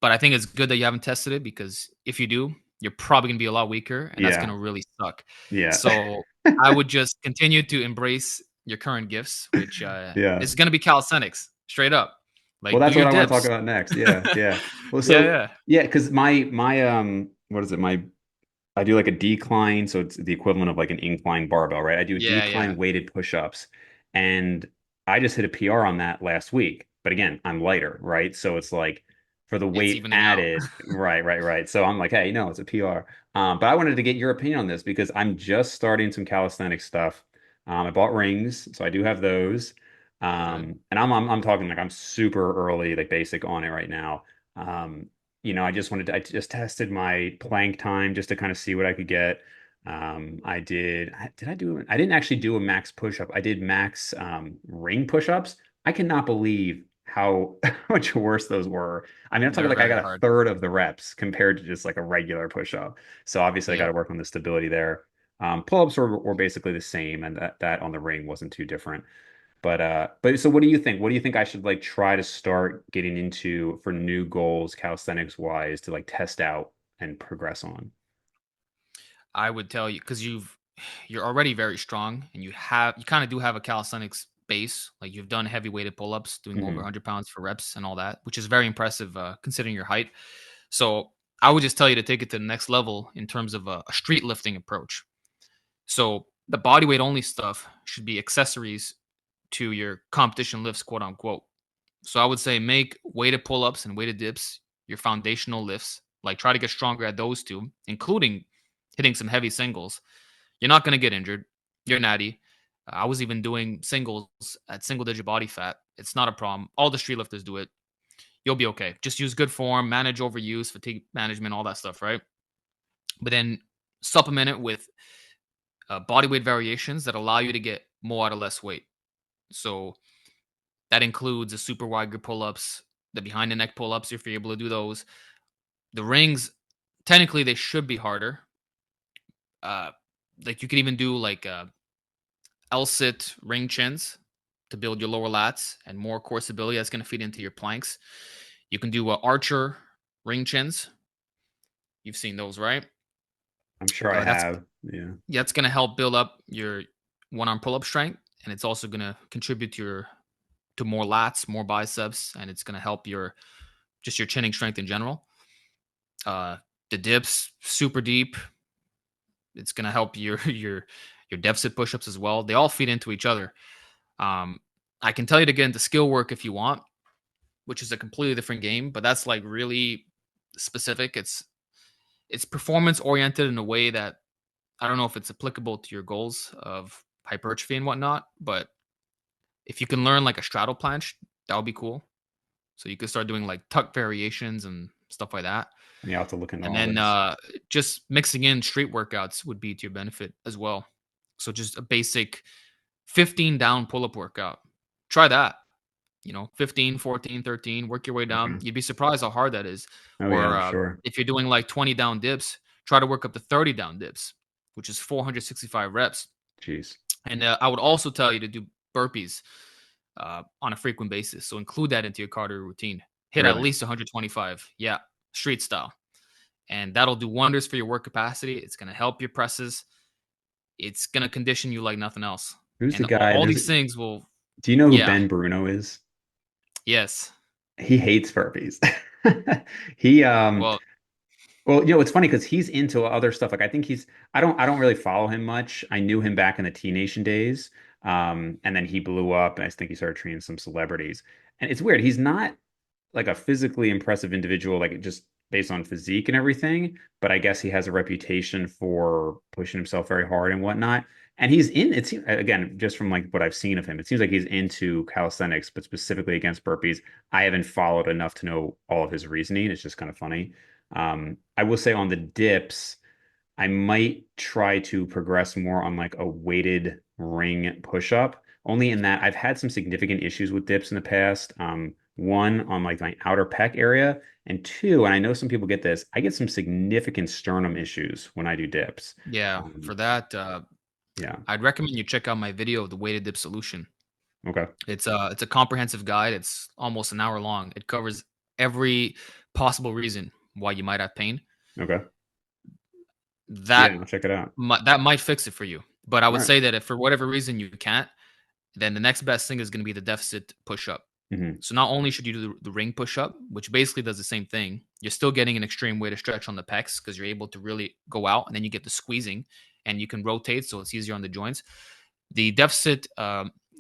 B: but I think it's good that you haven't tested it because if you do, you're probably going to be a lot weaker and that's going
A: Yeah.
B: to really suck.
A: Yeah.
B: So I would just continue to embrace your current gifts, which
A: Yeah.
B: is going to be calisthenics straight up.
A: Well,
B: Like do
A: that's
B: your
A: what I want to talk
B: dips.
A: about next. Yeah, yeah. Well,
B: Yeah,
A: so
B: yeah.
A: yeah, because my what is it? My I do like a decline, so it's the equivalent of like an incline barbell, right? I do a
B: Yeah, yeah.
A: decline weighted push-ups, and I just hit a PR on that last week. But again, I'm lighter, right? So it's like for the
B: It's
A: weight
B: evening out.
A: added, right, right, right. So I'm like, hey, no, it's a PR. But I wanted to get your opinion on this because I'm just starting some calisthenic stuff. I bought rings, so I do have those.
B: Good.
A: And I'm talking like I'm super early, like basic on it right now. Um, I just tested my plank time just to kind of see what I could get. I didn't actually do a max push-up. I did max ring push-ups. I cannot believe how much worse those were. I mean, I'm talking
B: They're
A: like I
B: very
A: got a
B: hard.
A: third of the reps compared to just like a regular push-up. So obviously I got
B: Yep.
A: to work on the stability there. Pull-ups were basically the same, and that on the ring wasn't too different. But so what do you think? What do you think I should like try to start getting into for new goals, calisthenics wise, to like test out and progress on?
B: I would tell you because you're already very strong and you kind of do have a calisthenics base. Like you've done heavy weighted pull ups, doing over
A: Hmm.
B: 100 pounds for reps and all that, which is very impressive considering your height. So I would just tell you to take it to the next level in terms of a street lifting approach. So the body weight only stuff should be accessories to your competition lifts, quote unquote. So I would say make weighted pull ups and weighted dips your foundational lifts. Like try to get stronger at those two, including hitting some heavy singles. You're not going to get injured. You're natty. I was even doing singles at single digit body fat. It's not a problem. All the street lifters do it. You'll be okay. Just use good form, manage overuse, fatigue management, all that stuff, right? But then supplement it with body weight variations that allow you to get more out of less weight. So that includes the super wide grip pull ups, the behind the neck pull ups, if you're able to do those. The rings, technically, they should be harder. Uh, like you could even do like L-sit ring chins to build your lower lats and more core stability. That's going to feed into your planks. You can do archer ring chins. You've seen those, right?
A: I'm sure I
B: That's
A: have. Yeah.
B: yeah, it's going to help build up your one arm pull up strength, and it's also going to contribute to more lats, more biceps, and it's going to help your just your chinning strength in general. Uh, the dips, super deep. It's going to help your deficit push-ups as well. They all feed into each other. Um, I can tell you to get into skill work if you want, which is a completely different game, but that's like really specific. It's performance oriented in a way that I don't know if it's applicable to your goals of hypertrophy and whatnot, but if you can learn like a straddle planche, that would be cool. So you could start doing like tuck variations and stuff like that.
A: Yeah, I'll have to look into
B: And
A: all
B: then
A: this.
B: just mixing in street workouts would be to your benefit as well. So just a basic 15 down pull up workout. Try that. 15, 14, 13, work your way down.
A: Okay.
B: You'd be surprised how hard that is.
A: Oh yeah,
B: Or
A: I'm sure.
B: if you're doing like 20 down dips, try to work up to 30 down dips, which is 465 reps.
A: Jeez.
B: And I would also tell you to do burpees on a frequent basis. So include that into your cardio routine. Hit at
A: Really?
B: least 125. Yeah, street style. And that'll do wonders for your work capacity. It's going to help your presses. It's going to condition you like nothing else.
A: Who's the
B: And
A: guy?
B: all
A: There's
B: these things will,
A: Do you know who
B: yeah,
A: Ben Bruno is?
B: yes.
A: He hates burpees. He
B: Well,
A: well, it's funny because he's into other stuff. Like I don't really follow him much. I knew him back in the T Nation days. And then he blew up, and I think he started training some celebrities. And it's weird. He's not like a physically impressive individual, like just based on physique and everything. But I guess he has a reputation for pushing himself very hard and whatnot. And it seems, again, just from like what I've seen of him, it seems like he's into calisthenics, but specifically against burpees. I haven't followed enough to know all of his reasoning. It's just kind of funny. I will say on the dips, I might try to progress more on like a weighted ring push up, only in that I've had some significant issues with dips in the past. One on like my outer pec area, and two, and I know some people get this, I get some significant sternum issues when I do dips.
B: yeah,
A: Um,
B: for that,
A: yeah.
B: I'd recommend you check out my video of the weighted dip solution.
A: Okay.
B: It's a comprehensive guide. It's almost an hour long. It covers every possible reason why you might have pain.
A: Okay.
B: That
A: Yeah, I'll check it out.
B: that might fix it for you. But I
A: All
B: would
A: right.
B: say that if for whatever reason you can't, then the next best thing is going to be the deficit push up.
A: Hmm.
B: So not only should you do the ring push up, which basically does the same thing, you're still getting an extreme way to stretch on the pecs because you're able to really go out, and then you get the squeezing, and you can rotate, so it's easier on the joints. The deficit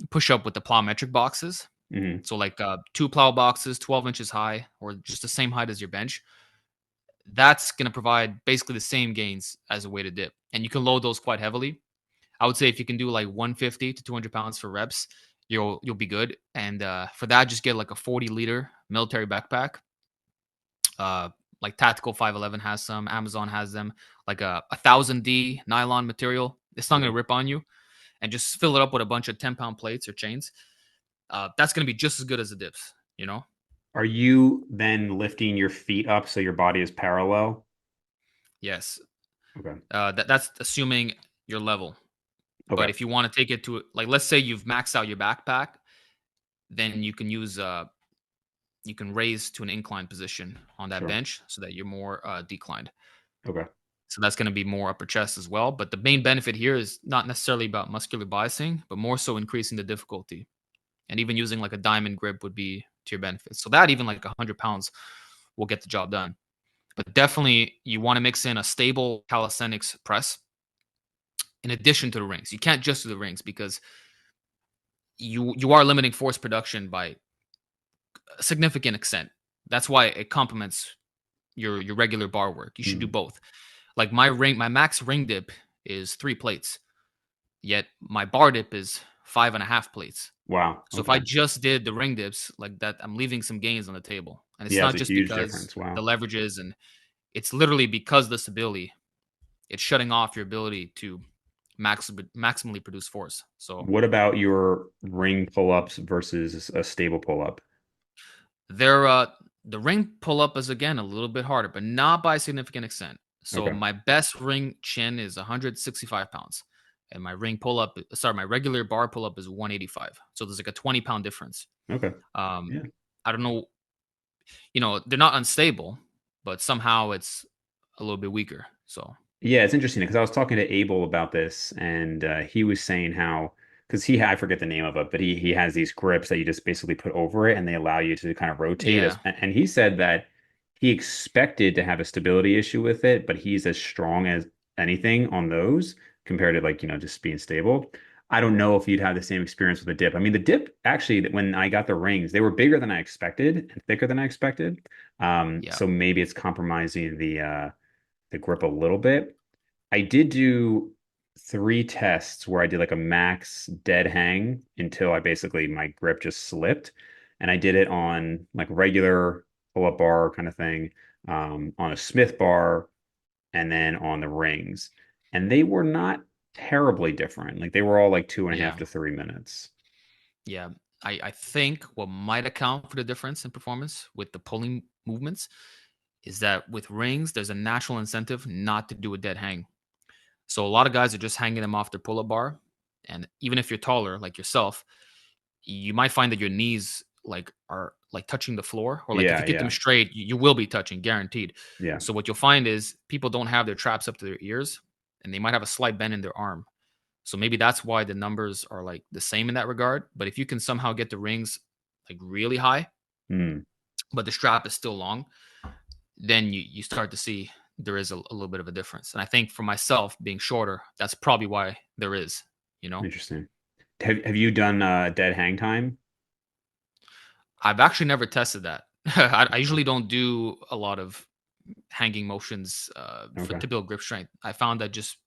B: push up with the plyometric boxes,
A: Hmm.
B: so like two plow boxes, 12 inches high, or just the same height as your bench. That's going to provide basically the same gains as a weighted dip, and you can load those quite heavily. I would say if you can do like 150 to 200 pounds for reps, you'll be good. And for that, just get like a 40-liter military backpack. Uh, like Tactical 511 has some, Amazon has them. Like a 1000D nylon material. It's not
A: Okay.
B: gonna rip on you, and just fill it up with a bunch of 10-pound plates or chains. That's gonna be just as good as the dips. You know?
A: Are you then lifting your feet up so your body is parallel?
B: Yes.
A: Okay.
B: That's assuming your level. But
A: Okay.
B: if you want to take it to like, let's say you've maxed out your backpack, then you can raise to an inclined position on that
A: Sure.
B: bench so that you're more declined.
A: Okay.
B: So that's going to be more upper chest as well. But the main benefit here is not necessarily about muscular biasing, but more so increasing the difficulty. And even using like a diamond grip would be to your benefit. So that even like 100 pounds will get the job done. But definitely you want to mix in a stable calisthenics press in addition to the rings. You can't just do the rings because you are limiting force production by a significant extent. That's why it complements your regular bar work. You should do
A: Mm.
B: both. Like my max ring dip is 3 plates. Yet my bar dip is 5.5 plates.
A: Wow.
B: So if I
A: Okay.
B: just did the ring dips like that, I'm leaving some gains on the table. And it's
A: Yeah, it's
B: not
A: a
B: just
A: huge
B: because
A: difference.
B: the
A: Wow.
B: leverages, and it's literally because the stability. It's shutting off your ability to maximally produce force. So
A: What about your ring pull-ups versus a stable pull-up?
B: there, the ring pull up is again a little bit harder, but not by a significant extent. So
A: Okay.
B: my best ring chin is 165 pounds, and my ring pull up, sorry, my regular bar pull up is 185. So there's like a 20-pound difference.
A: Okay.
B: Um,
A: Yeah.
B: I don't know, they're not unstable, but somehow it's a little bit weaker. So
A: Yeah, it's interesting because I was talking to Abel about this, and he was saying how because I forget the name of it, but he has these grips that you just basically put over it, and they allow you to kind of rotate.
B: yeah,
A: And he said that he expected to have a stability issue with it, but he's as strong as anything on those compared to like just being stable. I don't know if you'd have the same experience with the dip. I mean, the dip actually, when I got the rings, they were bigger than I expected and thicker than I expected.
B: yeah,
A: So maybe it's compromising the grip a little bit. I did do three tests where I did like a max dead hang until I basically my grip just slipped. And I did it on like regular pull-up bar kind of thing, on a Smith bar, and then on the rings. And they were not terribly different. Like they were all like 2.5
B: yeah,
A: to 3 minutes.
B: yeah. I think what might account for the difference in performance with the pulling movements is that with rings, there's a natural incentive not to do a dead hang. So a lot of guys are just hanging them off their pull-up bar, and even if you're taller, like yourself, you might find that your knees like are like touching the floor, or like if
A: Yeah,
B: you keep them
A: yeah,
B: straight, you will be touching, guaranteed.
A: yeah.
B: So what you'll find is people don't have their traps up to their ears, and they might have a slight bend in their arm. So maybe that's why the numbers are like the same in that regard. But if you can somehow get the rings like really high,
A: Hmm,
B: but the strap is still long, then you start to see there is a little bit of a difference. And I think for myself, being shorter, that's probably why there is, you know.
A: interesting. Have you done dead hang time?
B: I've actually never tested that. I usually don't do a lot of hanging motions for
A: Okay.
B: to build grip strength. I found that just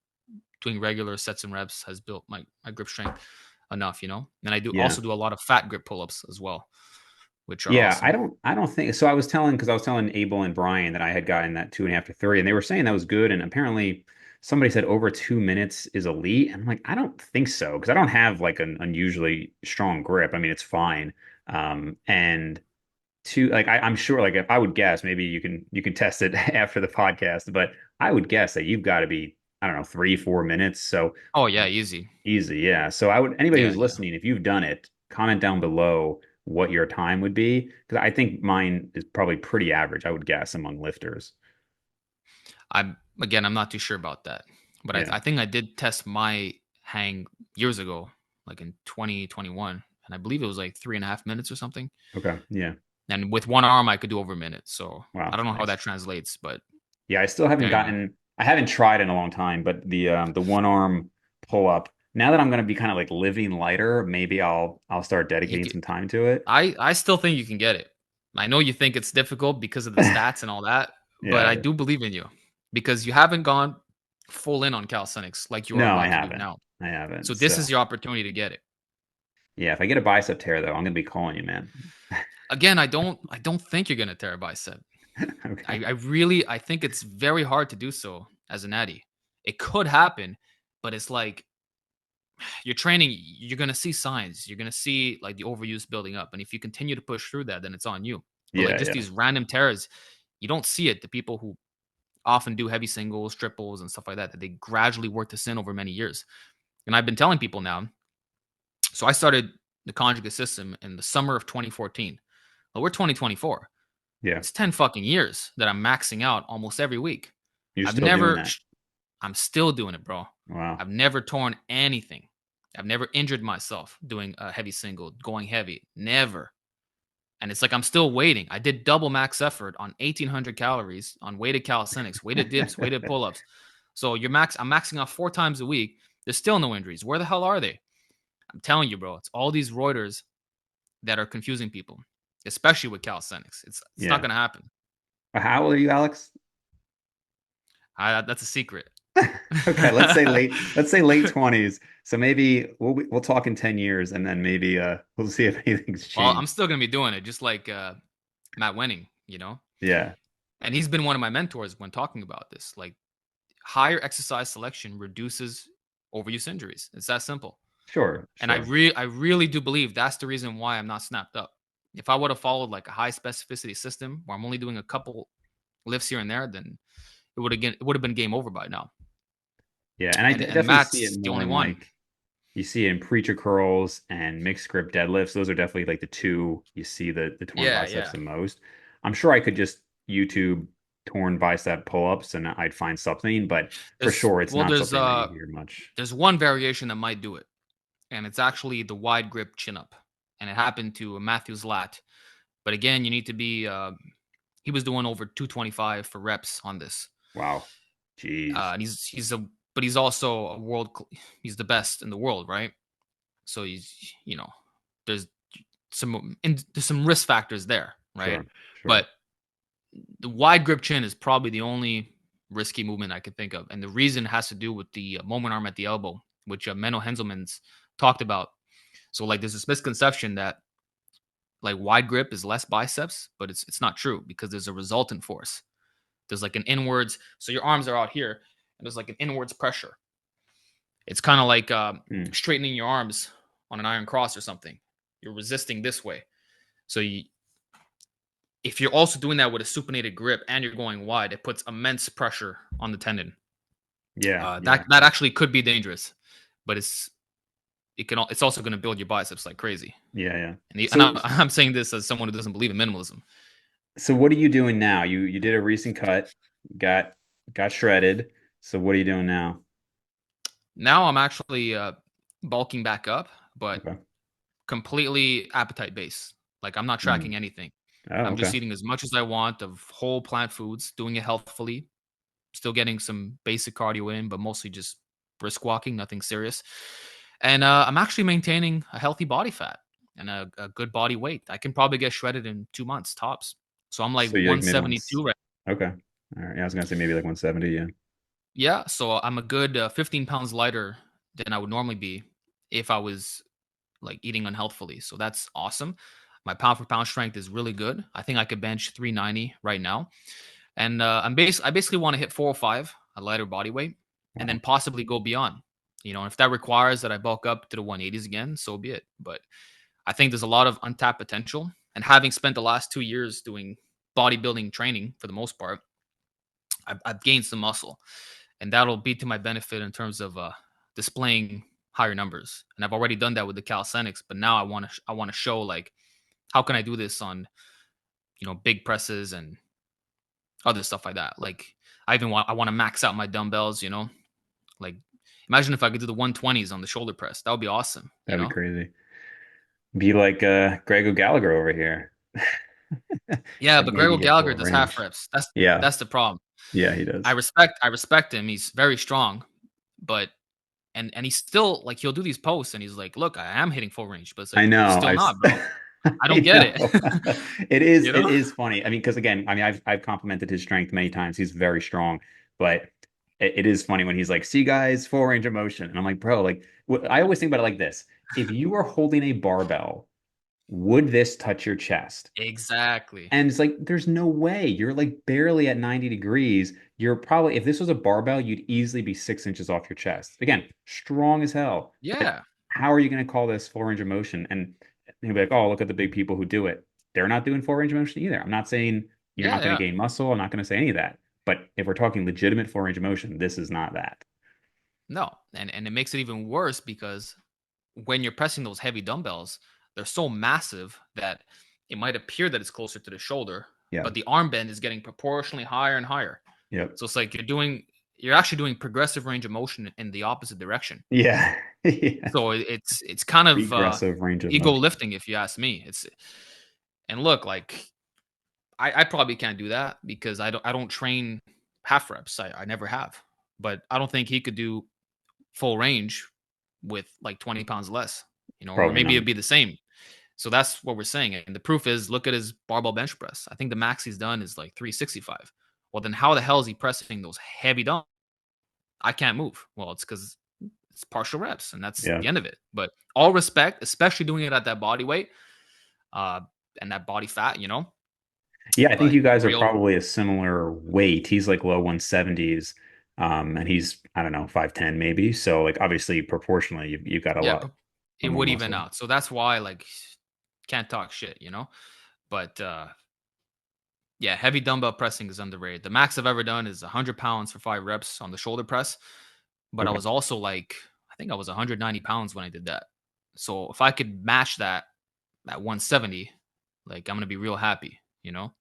B: doing regular sets and reps has built my grip strength enough, And I do
A: Yeah.
B: also do a lot of fat grip pull-ups as well, which are
A: Yeah,
B: awesome.
A: I don't think so. Because I was telling Abel and Brian that I had gotten that 2.5 to 3, and they were saying that was good. And apparently somebody said over 2 minutes is elite. And I'm like, I don't think so, because I don't have like an unusually strong grip. I mean, it's fine. And two, like I'm sure, like if I would guess, maybe you can test it after the podcast, but I would guess that you've got to be, I don't know, 3, 4 minutes. So
B: Oh yeah, easy.
A: easy, yeah. So I would anybody
B: Yeah,
A: who's
B: yeah.
A: listening, if you've done it, comment down below what your time would be because I think mine is probably pretty average, I would guess, among lifters.
B: I'm not too sure about that, but
A: Yeah.
B: I think I did test my hang years ago, like in 2021, and I believe it was like 3.5 minutes or something.
A: Okay. Yeah.
B: And with one arm, I could do over a minute. So I
A: Wow.
B: don't know how
A: Nice.
B: that translates, but
A: Yeah, I still haven't
B: there you go.
A: gotten I haven't tried in a long time, but the one arm pull up. Now that I'm gonna be kind of like living lighter, maybe I'll start
B: You
A: dedicating
B: get,
A: some time to it.
B: I still think you can get it. I know you think it's difficult because of the stats and all that, but I
A: Yeah.
B: do believe in you because you haven't gone full in on calisthenics like you are
A: No, I
B: about to do
A: haven't.
B: now.
A: I
B: So
A: haven't.
B: this is
A: So
B: your opportunity to get it.
A: yeah, if I get a bicep tear though, I'm gonna be calling you, man.
B: Again, I don't think you're gonna tear a bicep. I,
A: Okay.
B: I really I think it's very hard to do so as an addy. It could happen, but it's like you're training, you're gonna see signs. You're gonna see like the overuse building up. And if you continue to push through that, then it's on you. But like
A: Yeah,
B: just
A: yeah.
B: these random tears, you don't see it. The people who often do heavy singles, triples, and stuff like that, that they gradually work this in over many years. And I've been telling people now. So I started the conjugate system in the summer of 2014. Well, we're 2024.
A: Yeah.
B: It's 10 fucking years that I'm maxing out almost every week.
A: You're
B: I've
A: still doing
B: never,
A: that.
B: I'm still doing it, bro.
A: Wow.
B: I've never torn anything. I've never injured myself doing a heavy single, going heavy. Never. And it's like I'm still waiting. I did double max effort on 1,800 calories on weighted calisthenics, weighted dips, weighted pull ups. So I'm maxing out 4 times a week. There's still no injuries. Where the hell are they? I'm telling you, bro. It's all these Reuters that are confusing people, especially with calisthenics. It's not
A: Yeah.
B: gonna happen.
A: How old are you, Alex?
B: That's a secret.
A: Okay, let's say late 20s. So maybe we'll talk in 10 years and then maybe we'll see if anything's
B: Well, I'm
A: changed.
B: still gonna be doing it, just like Matt Wenning,
A: Yeah,
B: and he's been one of my mentors when talking about this. Like higher exercise selection reduces overuse injuries. It's that simple.
A: sure,
B: And I
A: sure.
B: really do believe that's the reason why I'm not snapped up. If I would have followed like a high specificity system where I'm only doing a couple lifts here and there, then it would have been game over by now.
A: Yeah, and I
B: And
A: definitely see it
B: Matt's the
A: more
B: only
A: in
B: one.
A: like you see it in preacher curls and mixed grip deadlifts. Those are definitely like the two you see the torn
B: Yeah,
A: biceps
B: yeah.
A: the most. I'm sure I could just YouTube torn bicep pull-ups and I'd find something, but for
B: There's
A: sure it's
B: well,
A: not
B: there's
A: something that you
B: uh
A: hear much.
B: there's one variation that might do it, and it's actually the wide grip chin up, and it happened to Matthew's lat. But again, you need to be. He was doing over 225 for reps on this,
A: Wow. Jeez.
B: and he's also a he's the best in the world, right? So there's there's some risk factors there, right?
A: Sure, sure.
B: But the wide grip chin is probably the only risky movement I could think of, and the reason has to do with the moment arm at the elbow, which Menno Henselman's talked about. So like, there's this misconception that like wide grip is less biceps, but it's not true because there's a resultant force. There's like an inwards, so your arms are out here, and there's like an inwards pressure. It's kind of like
A: Hmm.
B: straightening your arms on an iron cross or something. You're resisting this way. So if you're also doing that with a supinated grip and you're going wide, it puts immense pressure on the tendon.
A: Yeah,
B: That
A: yeah.
B: that actually could be dangerous, but it's also going to build your biceps like crazy.
A: Yeah, yeah.
B: And
A: So
B: I'm saying this as someone who doesn't believe in minimalism.
A: so what are you doing now? You did a recent cut, got got shredded. So what are you doing now?
B: Now I'm actually bulking back up, but
A: Okay.
B: completely appetite based. Like I'm not
A: Hmm.
B: tracking anything.
A: Oh,
B: I'm just
A: okay.
B: eating as much as I want of whole plant foods, doing it healthfully, still getting some basic cardio in, but mostly just brisk walking, nothing serious. And I'm actually maintaining a healthy body fat and a good body weight. I can probably get shredded in 2 months tops. So I'm like
A: So you're like mid ones.
B: 172 right.
A: Okay. All right. Yeah, I was gonna say maybe like 170. Yeah.
B: Yeah, so I'm a good 15 pounds lighter than I would normally be if I was like eating unhealthfully. So that's awesome. My pound for pound strength is really good. I think I could bench 390 right now. And I basically want to hit 405, a lighter body weight, and
A: Wow.
B: then possibly go beyond. And if that requires that I bulk up to the 180s again, so be it. But I think there's a lot of untapped potential. And having spent the last 2 years doing bodybuilding training for the most part, I've gained some muscle, and that'll be to my benefit in terms of displaying higher numbers. And I've already done that with the calisthenics, but now I want to show like how can I do this on big presses and other stuff like that. Like I want to max out my dumbbells. Like imagine if I could do the 120s on the shoulder press. That would be awesome. You
A: That'd be
B: know?
A: crazy. Be like Greg O'Gallagher over here.
B: Yeah,
A: Like
B: but
A: maybe
B: Gregor
A: hit
B: Gallagher
A: full
B: does half
A: range.
B: reps. That's
A: Yeah.
B: that's the problem.
A: Yeah, he
B: I
A: does.
B: respect him. He's very strong, but and he's still like he'll do these posts and he's like, look, I am hitting full range, but it's
A: I
B: like you're
A: know.
B: still not, bro. I don't
A: I
B: get it.
A: know. It is
B: you
A: it
B: know?
A: is funny. I mean, because again, I mean, I've complimented his strength many times. He's very strong, but it is funny when he's like, "See, guys, full range of motion," and I'm like, "Bro, like, I always think about it like this: if you were holding a barbell, would this touch your chest?"
B: Exactly.
A: And it's like, there's no way. You're like barely at 90 degrees. You're probably, if this was a barbell, you'd easily be 6 inches off your chest. Again, strong as hell. But
B: Yeah.
A: how are you going to call this full range of motion? And he'll be like, oh, look at the big people who do it. They're not doing full range of motion either. I'm not saying you're
B: Yeah,
A: not going to
B: yeah.
A: gain muscle. I'm not going to say any of that. But if we're talking legitimate full range of motion, this is not that.
B: No. And it makes it even worse because when you're pressing those heavy dumbbells, they're so massive that it might appear that it's closer to the shoulder,
A: Yeah.
B: but the arm bend is getting proportionally higher and higher.
A: Yep.
B: So it's like you're actually doing progressive range of motion in the opposite direction.
A: Yeah. Yeah.
B: So it's kind of
A: Regressive range of
B: ego
A: motion.
B: lifting, if you ask me. And look, like I probably can't do that because I don't train half reps. I never have. But I don't think he could do full range with like 20 pounds less, or
A: Probably
B: maybe
A: not.
B: it'd be the same. So that's what we're saying. And the proof is look at his barbell bench press. I think the max he's done is like 365. Well, then how the hell is he pressing those heavy dumbbells? I can't move. Well, it's because it's partial reps, and that's
A: Yeah.
B: the end of it. But all respect, especially doing it at that body weight, uh, and that body fat, you know.
A: Yeah, I think
B: But
A: you guys are
B: real,
A: probably a similar weight. He's like low 170s, and he's, I don't know, 5'10" maybe. So like obviously proportionally you've got a
B: yeah,
A: lot,
B: it
A: lot more
B: would even
A: muscle.
B: out. So that's why like can't talk shit, you know. But yeah, heavy dumbbell pressing is underrated. The max I've ever done is 100 pounds for 5 reps on the shoulder press. But I
A: Okay.
B: was also like, I think I was 190 pounds when I did that. So if I could match that at 170, like I'm gonna be real happy, you know.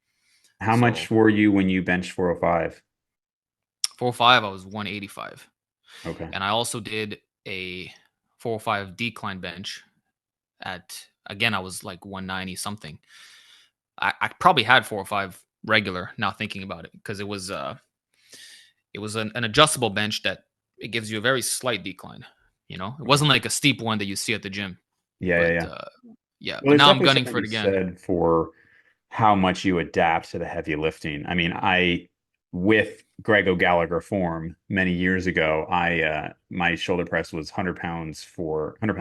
A: How
B: So
A: much were you when you benched 405?
B: 405, I was 185,
A: Okay.
B: and I also did a 405 decline bench at again I was like 190 something. I probably had 405 regular now thinking about it because it was an adjustable bench that it gives you a very slight decline. You know, it
A: Okay.
B: wasn't like a steep one that you see at the gym.
A: Yeah, yeah,
B: But
A: yeah.
B: yeah,
A: Well,
B: but
A: there's
B: now I'm
A: definitely
B: gunning
A: something
B: for
A: to
B: it
A: be
B: again.
A: said for how much you adapt to the heavy lifting. I mean, with Greg O'Gallagher form many years ago, my shoulder press was 100 pound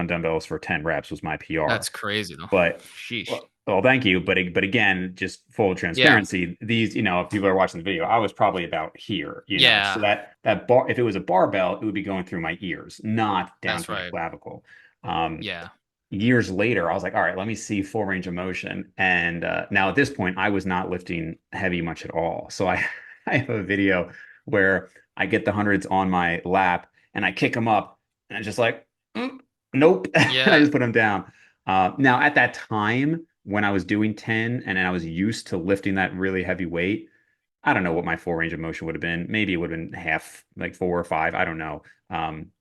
A: dumbbells for 10 reps was my PR.
B: That's crazy though.
A: But
B: Sheesh.
A: well, thank you. But again, just full
B: Yeah,
A: transparency, these, if people are watching the video, I was probably about here. So
B: yeah,
A: that bar, if it was a barbell, it would be going through my ears, not down
B: that's
A: to my
B: right.
A: clavicle. Um,
B: Yeah,
A: Years later, I was like, all right, let me see full range of motion. And now at this point, I was not lifting heavy much at all. So I have a video where I get the hundreds on my lap and I kick them up, and I'm just like, nope. And I
B: yeah,
A: just put them down. Now, at that time, when I was doing 10 and I was used to lifting that really heavy weight, I don't know what my full range of motion would have been. Maybe it would have been half, like 4 or 5. I don't know.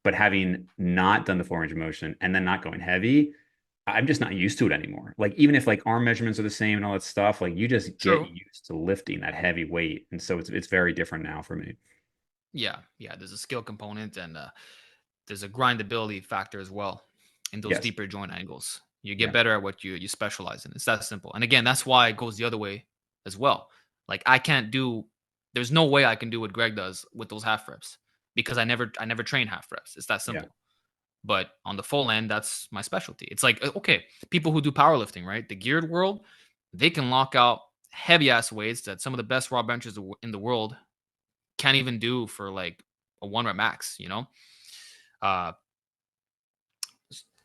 A: But having not done the full range of motion and then not going heavy, I'm just not used to it anymore. Like even if like arm measurements are the same and all that stuff, like you just get
B: true.
A: used to lifting that heavy weight, and so it's very different now for me.
B: Yeah, yeah. There's a skill component and there's a grindability factor as well in those
A: Yes.
B: deeper joint angles. You get
A: Yeah.
B: better at what you specialize in. It's that simple. And again, that's why it goes the other way as well. Like I can't do. There's no way I can do what Greg does with those half reps because I never train half reps. It's that
A: Yeah.
B: simple. But on the full end, that's my specialty. It's like, okay, people who do powerlifting, right? The geared world, they can lock out heavy ass weights that some of the best raw benchers in the world can't even do for like a 1 rep max, you know? Uh,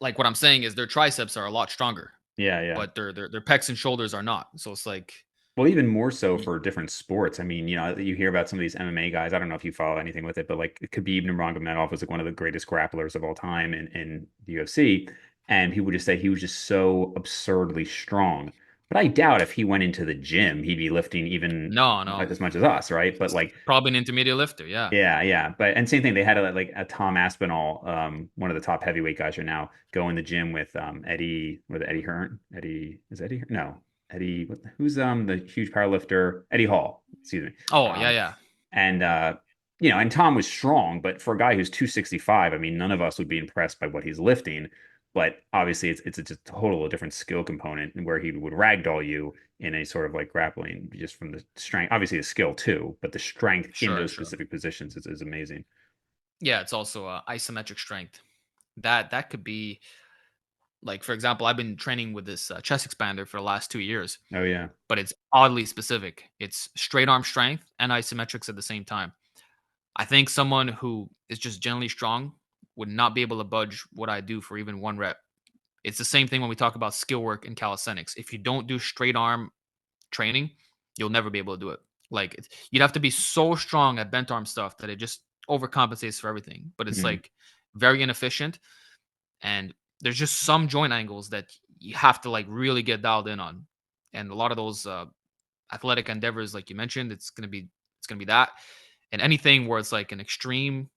B: like what I'm saying is their triceps are a lot stronger,
A: Yeah. Yeah.
B: but their pecs and shoulders are not. So it's like,
A: Well, even more so for different sports. I mean, you hear about some of these MMA guys. I don't know if you follow anything with it, but like Khabib Nurmagomedov was like one of the greatest grapplers of all time in the UFC, and he would just say he was just so absurdly strong. But I doubt if he went into the gym, he'd be lifting even
B: no, no.
A: as much as us, right? But
B: He's
A: like
B: probably an intermediate lifter. Yeah.
A: yeah, yeah. But and same thing, they had a Tom Aspinall, one of the top heavyweight guys right now, go in the gym with Eddie, with Eddie Hearn. Eddie is Eddie Hearn? No, Eddie. Who's the huge power lifter? Eddie Hall. Excuse me.
B: Oh, yeah,
A: Um,
B: yeah.
A: and and Tom was strong, but for a guy who's 265, I mean, none of us would be impressed by what he's lifting. But obviously, it's a just total different skill component where he would ragdoll you in a sort of like grappling just from the strength, obviously the skill too, but the strength in
B: Sure,
A: those
B: sure.
A: specific positions is amazing.
B: Yeah, it's also isometric strength. That could be like, for example, I've been training with this chest expander for the last 2 years,
A: Oh yeah.
B: but it's oddly specific. It's straight arm strength and isometrics at the same time. I think someone who is just generally strong would not be able to budge what I do for even 1 rep. It's the same thing when we talk about skill work in calisthenics. If you don't do straight arm training, you'll never be able to do it. Like you'd have to be so strong at bent arm stuff that it just overcompensates for everything. But it's
A: Mhm.
B: like very inefficient, and there's just some joint angles that you have to like really get dialed in on. And a lot of those athletic endeavors, like you mentioned, it's gonna be that, and anything where it's like an extreme,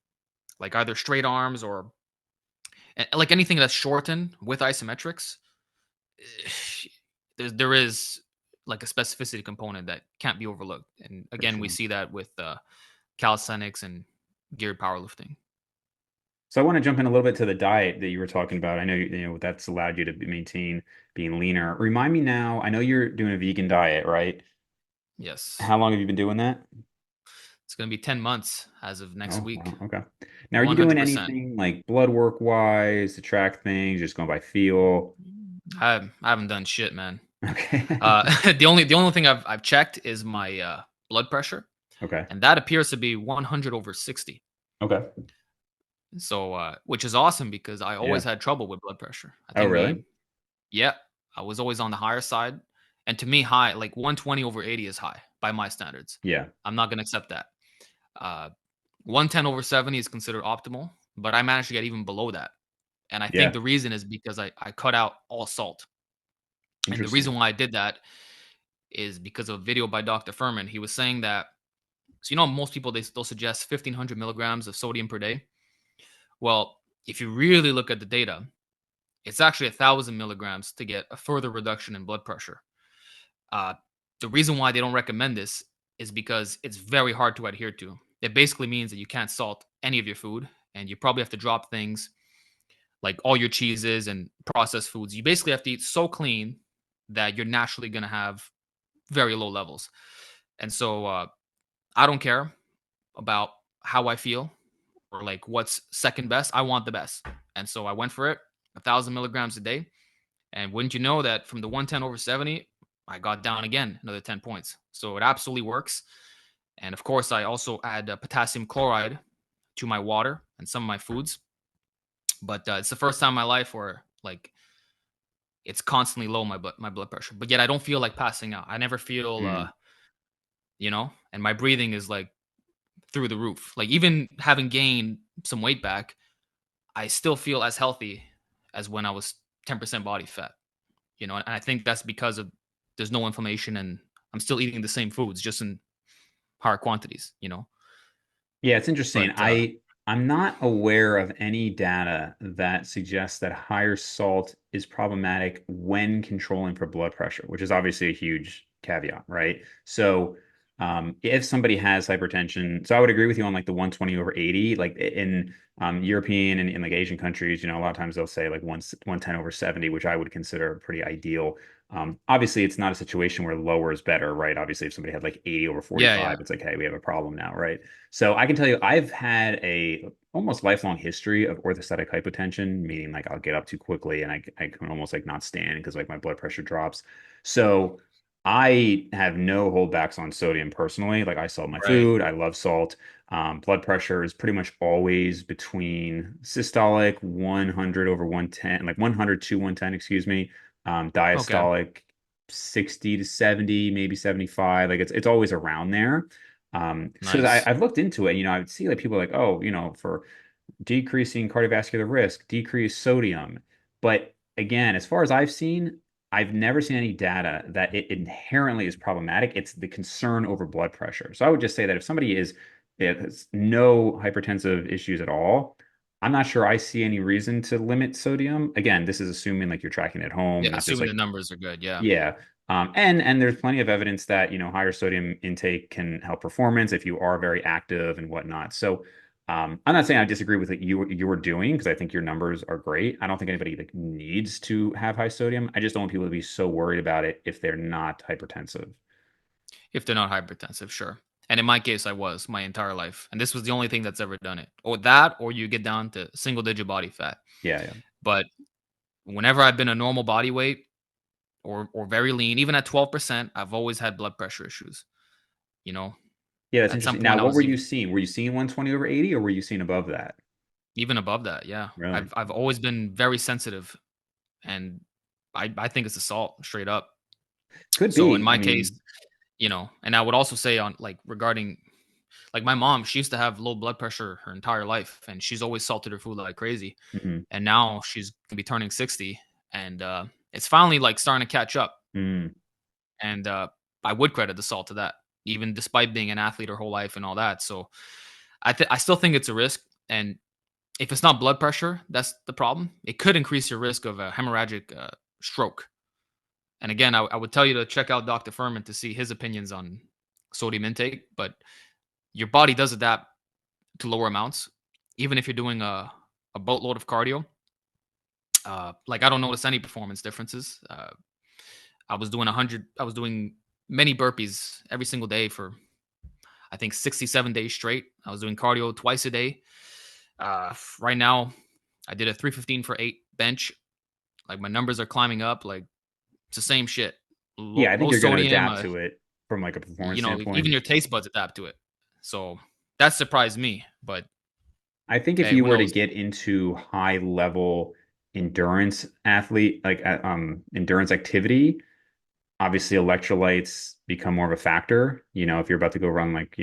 B: like either straight arms or like anything that's shortened with isometrics, there is like a specificity component that can't be overlooked. And
A: For
B: again, we
A: sure.
B: see that with calisthenics and geared powerlifting.
A: So I want to jump in a little bit to the diet that you were talking about. I know that's allowed you to maintain being leaner. Remind me now, I know you're doing a vegan diet, right?
B: Yes,
A: How long have you been doing that?
B: It's going to be 10 months as of next
A: Oh,
B: week.
A: wow. Okay. Now, are you doing
B: 100%.
A: anything like blood work wise to track things, just going by feel?
B: I haven't done shit, man.
A: Okay.
B: The only thing I've checked is my blood pressure,
A: Okay.
B: and that appears to be 100 over 60.
A: Okay.
B: So, which is awesome because I
A: Yeah.
B: always had trouble with blood pressure. I
A: Oh,
B: think
A: really?
B: yeah, I was always on the higher side, and to me, high like 120 over 80 is high by my standards.
A: Yeah.
B: I'm not gonna accept that. Uh, 110 over 70 is considered optimal, but I managed to get even below that. And I think
A: Yeah.
B: the reason is because I cut out all salt. And the
A: Interesting.
B: reason why I did that is because of a video by Dr. Furman. He was saying that, so most people they'll suggest 1,500 milligrams of sodium per day. Well, if you really look at the data, it's actually 1,000 milligrams to get a further reduction in blood pressure. Uh, the reason why they don't recommend this is because it's very hard to adhere to. It basically means that you can't salt any of your food, and you probably have to drop things like all your cheeses and processed foods. You basically have to eat so clean that you're naturally going to have very low levels. And so I don't care about how I feel or like what's second best. I want the best. And so I went for it, 1,000 milligrams a day. And wouldn't you know that from the 110 over 70, I got down again another 10 points. So it absolutely works. And of course, I also add potassium chloride to my water and some of my foods. But it's the first time in my life where like it's constantly low my blood pressure. But yet I don't feel like passing out. I never feel
A: Mm.
B: and my breathing is like through the roof. Like even having gained some weight back, I still feel as healthy as when I was 10% body fat. And I think that's because of there's no inflammation and I'm still eating the same foods just in higher quantities.
A: Yeah, it's interesting.
B: But
A: I'm not aware of any data that suggests that higher salt is problematic when controlling for blood pressure, which is obviously a huge caveat, right? So, if somebody has hypertension, so I would agree with you on like the 120 over 80, like in European and in like Asian countries, a lot of times they'll say like 110 over 70, which I would consider pretty ideal. Obviously, it's not a situation where lower is better, right? Obviously, if somebody had like 80 over
B: yeah, yeah.
A: 45, it's like, hey, we have a problem now, right? So I can tell you, I've had a almost lifelong history of orthostatic hypotension, meaning like I'll get up too quickly and I can almost like not stand because like my blood pressure drops. So I have no holdbacks on sodium personally. Like I salt my
B: Right.
A: food, I love salt. Blood pressure is pretty much always between systolic 100 over 110, like 100 to 110, excuse me.
B: Okay.
A: Diastolic 60 to 70, maybe 75. Like it's always around there. So
B: Nice.
A: I've looked into it, I would see like people like, oh, for decreasing cardiovascular risk, decrease sodium. But again, as far as I've seen, I've never seen any data that it inherently is problematic. It's the concern over blood pressure. So I would just say that if somebody has no hypertensive issues at all, I'm not sure I see any reason to limit sodium. Again, this is assuming like you're tracking at home,
B: Yeah,
A: not just
B: assuming the
A: like
B: numbers are good. Yeah.
A: yeah. And there's plenty of evidence that, higher sodium intake can help performance if you are very active and whatnot. So, I'm not saying I disagree with what you were doing because I think your numbers are great. I don't think anybody like needs to have high sodium. I just don't want people to be so worried about it if they're not hypertensive.
B: If they're not hypertensive, sure. And in my case, I was my entire life. And this was the only thing that's ever done it. Or that, or you get down to single digit body fat.
A: Yeah, yeah.
B: But whenever I've been a normal body weight or very lean, even at 12%, I've always had blood pressure issues. You know,
A: Yeah, that's
B: at some
A: interesting. Now,
B: point I
A: what
B: was
A: were you seeing? Were you seeing 120 over 80 or were you seeing above that?
B: even above that. Yeah.
A: Really?
B: I've always been very sensitive and I think it's the salt straight up.
A: Could
B: So in
A: be. I
B: my case,
A: mean,
B: and I would also say on like regarding like my mom, she used to have low blood pressure her entire life and she's always salted her food like crazy.
A: mhm.
B: And now she's gonna be turning 60 and it's finally like starting to catch up.
A: Mm.
B: And I would credit the salt to that, even despite being an athlete her whole life and all that. So I still think it's a risk. And if it's not blood pressure, that's the problem. It could increase your risk of a hemorrhagic stroke. And again, I would tell you to check out Dr. Furman to see his opinions on sodium intake. But your body does adapt to lower amounts, even if you're doing a boatload of cardio. Like I don't notice any performance differences. I was doing many burpees every single day for I think 67 days straight. I was doing cardio twice a day. Right now, I did a 315 for 8 bench. Like my numbers are climbing up. Like it's the same shit.
A: Yeah, I think
B: Low
A: you're going to
B: sodium.
A: adapt to it from like a performance
B: Even
A: standpoint.
B: your taste buds adapt to it. So that surprised me. But
A: I think if
B: hey,
A: you
B: who
A: were to
B: knows?
A: get into high level endurance athlete, like endurance activity, obviously electrolytes become more of a factor. If you're about to go run like,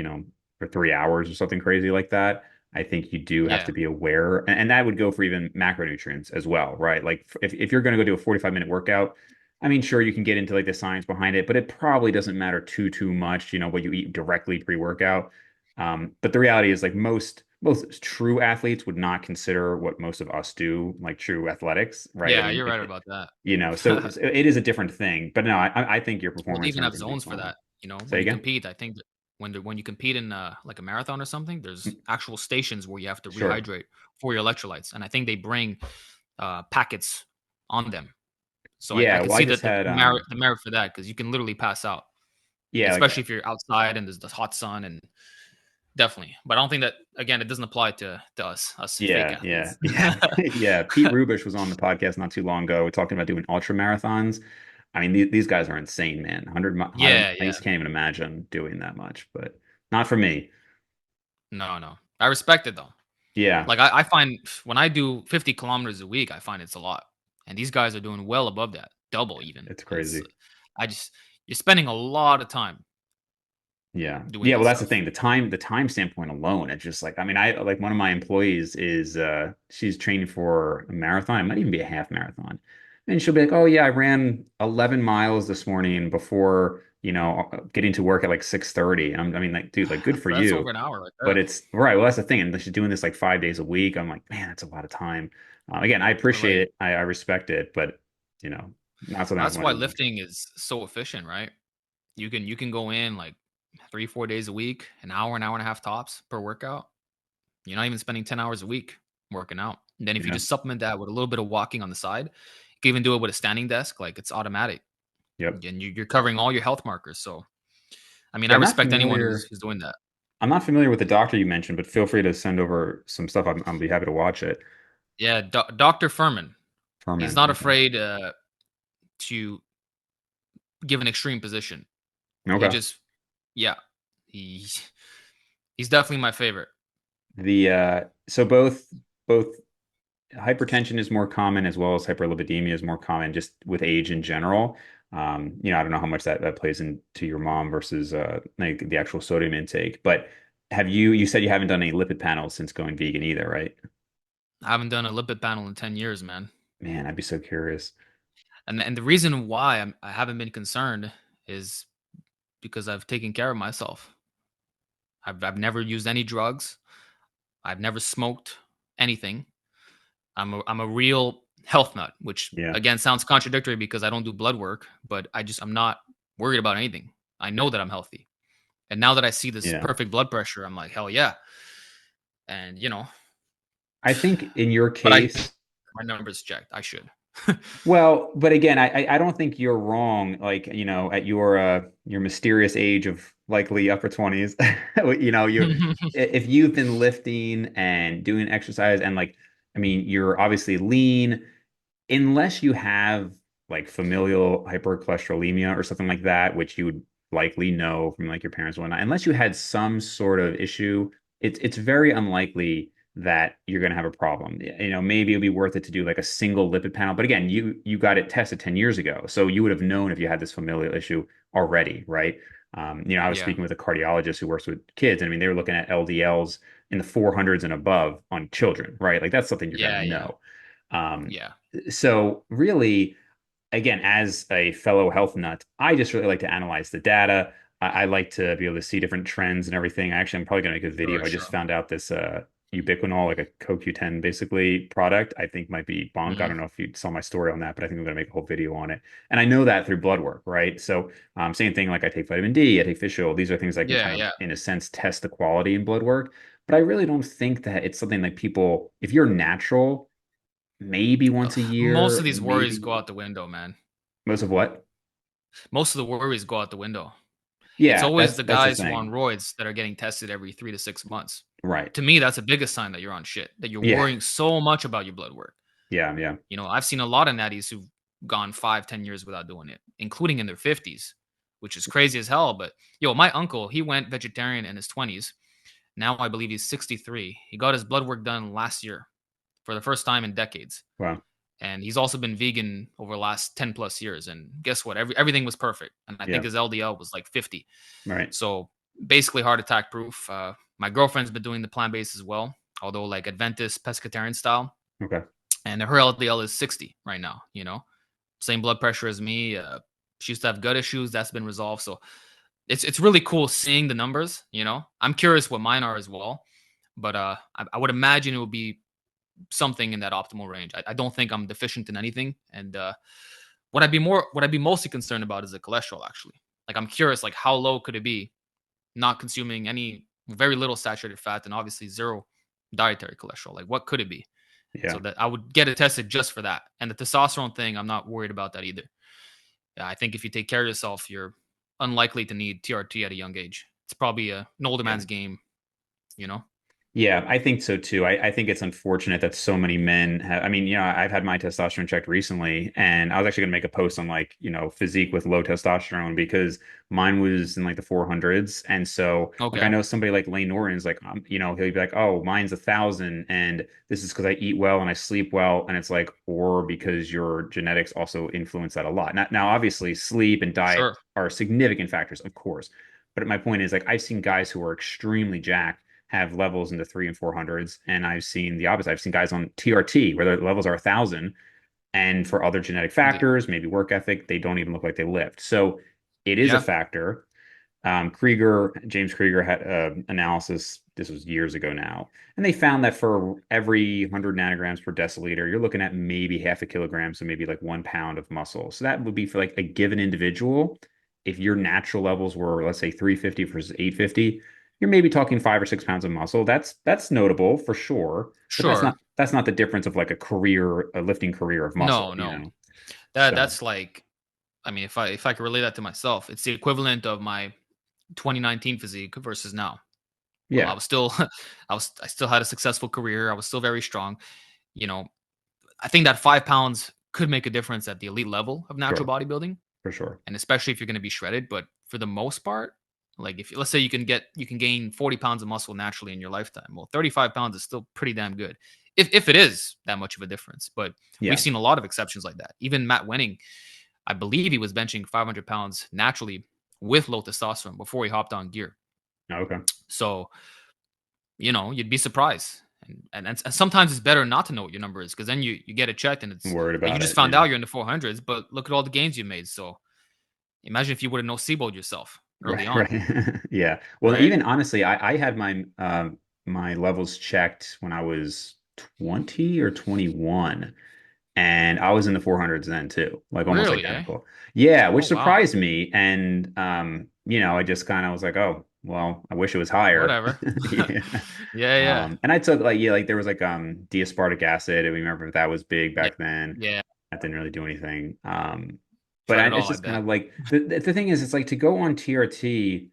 A: for 3 hours or something crazy like that, I think you do have
B: Yeah,
A: to be aware. And that would go for even macronutrients as well, right? Like if you're going to go do a 45-minute workout, I mean, sure, you can get into like the science behind it, but it probably doesn't matter too much, what you eat directly pre-workout. But the reality is like most true athletes would not consider what most of us do like true athletics, right? I
B: yeah,
A: mean,
B: you're right about that.
A: so it is a different thing. But no, I think your
B: Well, they
A: performance
B: even
A: numbers
B: have
A: are going to be
B: zones for
A: fine.
B: that. When
A: Say
B: you
A: again?
B: compete, I think that when you compete in like a marathon or something, there's actual stations where you have to
A: Sure.
B: rehydrate for your electrolytes, and I think they bring packets on them. So I
A: Yeah.
B: can
A: Well, I
B: see
A: just
B: that
A: had
B: the merit for that because you can literally pass out,
A: yeah, like
B: especially if you're outside and there's the hot sun and definitely. But I don't think that again it doesn't apply to us fake
A: yeah,
B: athletes.
A: yeah, yeah. Pete Rubish was on the podcast not too long ago talking about doing ultra marathons. I mean, these guys are insane, man. 100,
B: Yeah,
A: I
B: yeah.
A: just can't even imagine doing that much, but not for me.
B: No, no. I respect it though.
A: Yeah,
B: Like I find when I do 50 kilometers a week, I find it's a lot. And these guys are doing well above that, double even.
A: it's
B: And it's
A: crazy.
B: I just you're spending a lot of time
A: Yeah.
B: doing
A: Yeah, well
B: this
A: that's the
B: stuff.
A: thing. The time standpoint alone, it's just like I mean, I like one of my employees is she's training for a marathon. It might even be a half marathon. And she'll be like, "Oh yeah, I ran 11 miles this morning before, getting to work at like 6:30." I mean, like, dude, like good for
B: That's over
A: you.
B: an hour right
A: But
B: there.
A: it's right. Well, that's the thing. And she's doing this like 5 days a week. I'm like, man, that's a lot of time. Again, I
B: But
A: appreciate
B: like
A: it. I respect it, but not something I
B: that's
A: want
B: why
A: to do much.
B: lifting is so efficient, right? You can go in like 3, 4 days a week, an hour and a half tops per workout. You're not even spending 10 hours a week working out. And then if you
A: Yeah.
B: just supplement that with a little bit of walking on the side, you can even do it with a standing desk, like it's automatic.
A: Yep.
B: And you're covering all your health markers. So I mean, I
A: Yeah, I'm not
B: respect anyone
A: familiar.
B: who's doing that.
A: I'm not familiar with the doctor you mentioned, but feel free to send over some stuff. I'll be happy to watch it.
B: Yeah, Dr. Furman. He's
A: Ferment.
B: not
A: Okay.
B: afraid to give an extreme position. He
A: Okay.
B: just, yeah, he he's definitely my favorite.
A: The so both hypertension is more common as well as hyperlipidemia is more common just with age in general. I don't know how much that plays into your mom versus like the actual sodium intake, but you said you haven't done any lipid panels since going vegan either, right?
B: I haven't done a lipid panel in 10 years, man.
A: Man, I'd be so curious.
B: And the reason why I haven't been concerned is because I've taken care of myself. I've never used any drugs. I've never smoked anything. I'm a real health nut, which
A: Yeah.
B: again sounds contradictory because I don't do blood work, but I'm not worried about anything. I know that I'm healthy. And now that I see this
A: Yeah.
B: perfect blood pressure, I'm like, hell yeah. And
A: I think in your
B: but I
A: case,
B: my numbers checked. I should.
A: well, but again, I don't think you're wrong. Like, at your mysterious age of likely upper 20s, if you've been lifting and doing exercise and like, I mean, you're obviously lean, unless you have like familial hypercholesterolemia or something like that, which you would likely know from like your parents and whatnot, unless you had some sort of issue, it's very unlikely that you're going to have a problem. Maybe it'll be worth it to do like a single lipid panel. But again, you got it tested 10 years ago. So you would have known if you had this familial issue already, right? I was
B: Yeah.
A: speaking with a cardiologist who works with kids. And I mean, they were looking at LDLs in the 400s and above on children, right? Like that's something you're going
B: Yeah,
A: to
B: yeah.
A: know. Um,
B: Yeah.
A: so really, again, as a fellow health nut, I just really like to analyze the data. I like to be able to see different trends and everything. Actually, I'm probably going to make a video.
B: Sure,
A: I just
B: sure.
A: found out this ubiquinol, like a CoQ10 basically product, I think might be bunk. I
B: Mhm.
A: don't know if you saw my story on that, but I think I'm going to make a whole video on it. And I know that through blood work, right? So same thing, like I take vitamin D, I take fish oil. These are things I can
B: Yeah,
A: kind of,
B: yeah.
A: in a sense, test the quality in blood work. But I really don't think that it's something like people, if you're natural, maybe once a
B: Most
A: year,
B: of these worries go
A: maybe
B: out the window, man.
A: most of what?
B: Most of the worries go out the window. It's
A: Yeah,
B: always the
A: that's the
B: guys who are on
A: thing.
B: roids that are getting tested every 3 to 6 months.
A: Right.
B: To me, that's the biggest sign that you're on shit, that you're
A: Yeah.
B: worrying so much about your blood work.
A: Yeah. Yeah.
B: I've seen a lot of natties who've gone 5, 10 years without doing it, including in their 50s, which is crazy as hell. But my uncle, he went vegetarian in his 20s. Now I believe he's 63. He got his blood work done last year for the first time in decades.
A: Wow.
B: And he's also been vegan over the last 10 plus years. And guess what? Everything was perfect. And I think
A: Yeah.
B: his LDL was like 50.
A: Right.
B: So basically heart attack proof. My girlfriend's been doing the plant based as well, although like Adventist pescatarian style.
A: Okay.
B: And her LDL is 60 right now, same blood pressure as me. She used to have gut issues. That's been resolved. So it's really cool seeing the numbers, I'm curious what mine are as well. But I would imagine it would be something in that optimal range. I don't think I'm deficient in anything. And what I'd be mostly concerned about is the cholesterol actually. Like I'm curious, like how low could it be not consuming any very little saturated fat and obviously zero dietary cholesterol? Like what could it be? So
A: Yeah.
B: that I would get it tested just for that. And the testosterone thing, I'm not worried about that either. Yeah, I think if you take care of yourself, you're unlikely to need TRT at a young age. It's probably an older
A: Yeah.
B: man's game, you know?
A: Yeah, I think so too. I think it's unfortunate that so many men have, I mean, I've had my testosterone checked recently, and I was actually going to make a post on like, physique with low testosterone because mine was in like the 400s. And so, like, I
B: Okay.
A: know somebody like Lane Norton's like, he'll be like, oh, mine's 1,000. And this is because I eat well and I sleep well. And it's like, or because your genetics also influence that a lot. Now, obviously, sleep and diet
B: Sure.
A: are significant factors, of course. But my point is, like, I've seen guys who are extremely jacked have levels in the 300s and 400s. And I've seen the opposite. I've seen guys on TRT where the levels are 1,000. And for other genetic factors, maybe work ethic, they don't even look like they lift. So it is a
B: Yeah.
A: factor. James Krieger had analysis. This was years ago now. And they found that for every 100 nanograms per deciliter, you're looking at maybe half a kilogram. So maybe like 1 pound of muscle. So that would be for like a given individual. If your natural levels were, let's say, 350 versus 850, you're maybe talking 5 or 6 pounds of muscle. That's notable for sure, but that's
B: Sure.
A: not the difference of like a lifting career of muscle,
B: No, no.
A: So
B: That's like, I mean, if I could relate that to myself, it's the equivalent of my 2019 physique versus now. Well, I
A: yeah.
B: was still I still had a successful career. I was still very strong. You know, I think that 5 pounds could make a difference at the elite level of natural
A: Sure,
B: bodybuilding,
A: for sure.
B: and especially if you're going to be shredded. But for the most part, like if let's say you can gain 40 pounds of muscle naturally in your lifetime, well, 35 pounds is still pretty damn good, if it is that much of a difference. But we've
A: Yeah.
B: seen a lot of exceptions like that. Even Matt Wenning, I believe he was benching 500 pounds naturally with low testosterone before he hopped on gear.
A: Okay.
B: So you'd be surprised. And sometimes it's better not to know what your number is because then you get it checked and
A: I'm
B: it's
A: worried
B: like you
A: about
B: just
A: it.
B: found
A: Yeah.
B: out you're in the 400s, but look at all the gains you made. So imagine if you would have noceboed yourself early
A: Right,
B: on,
A: right. Yeah. Well,
B: right?
A: even honestly, I had my levels checked when I was 20 or 21, and I was in the 400s then too, like almost
B: Really, eh?
A: identical. Yeah,
B: Oh
A: which
B: wow.
A: surprised me. And I just kind of was like, oh, well, I wish it was higher.
B: Whatever.
A: Yeah.
B: Yeah, yeah.
A: And I took like, yeah, like there was like D-aspartic acid. I remember that was big
B: Yeah.
A: back then.
B: Yeah.
A: That didn't really do anything. But
B: Tried it
A: it's
B: all, I
A: just kind
B: bet.
A: of like the thing is, it's like to go on TRT,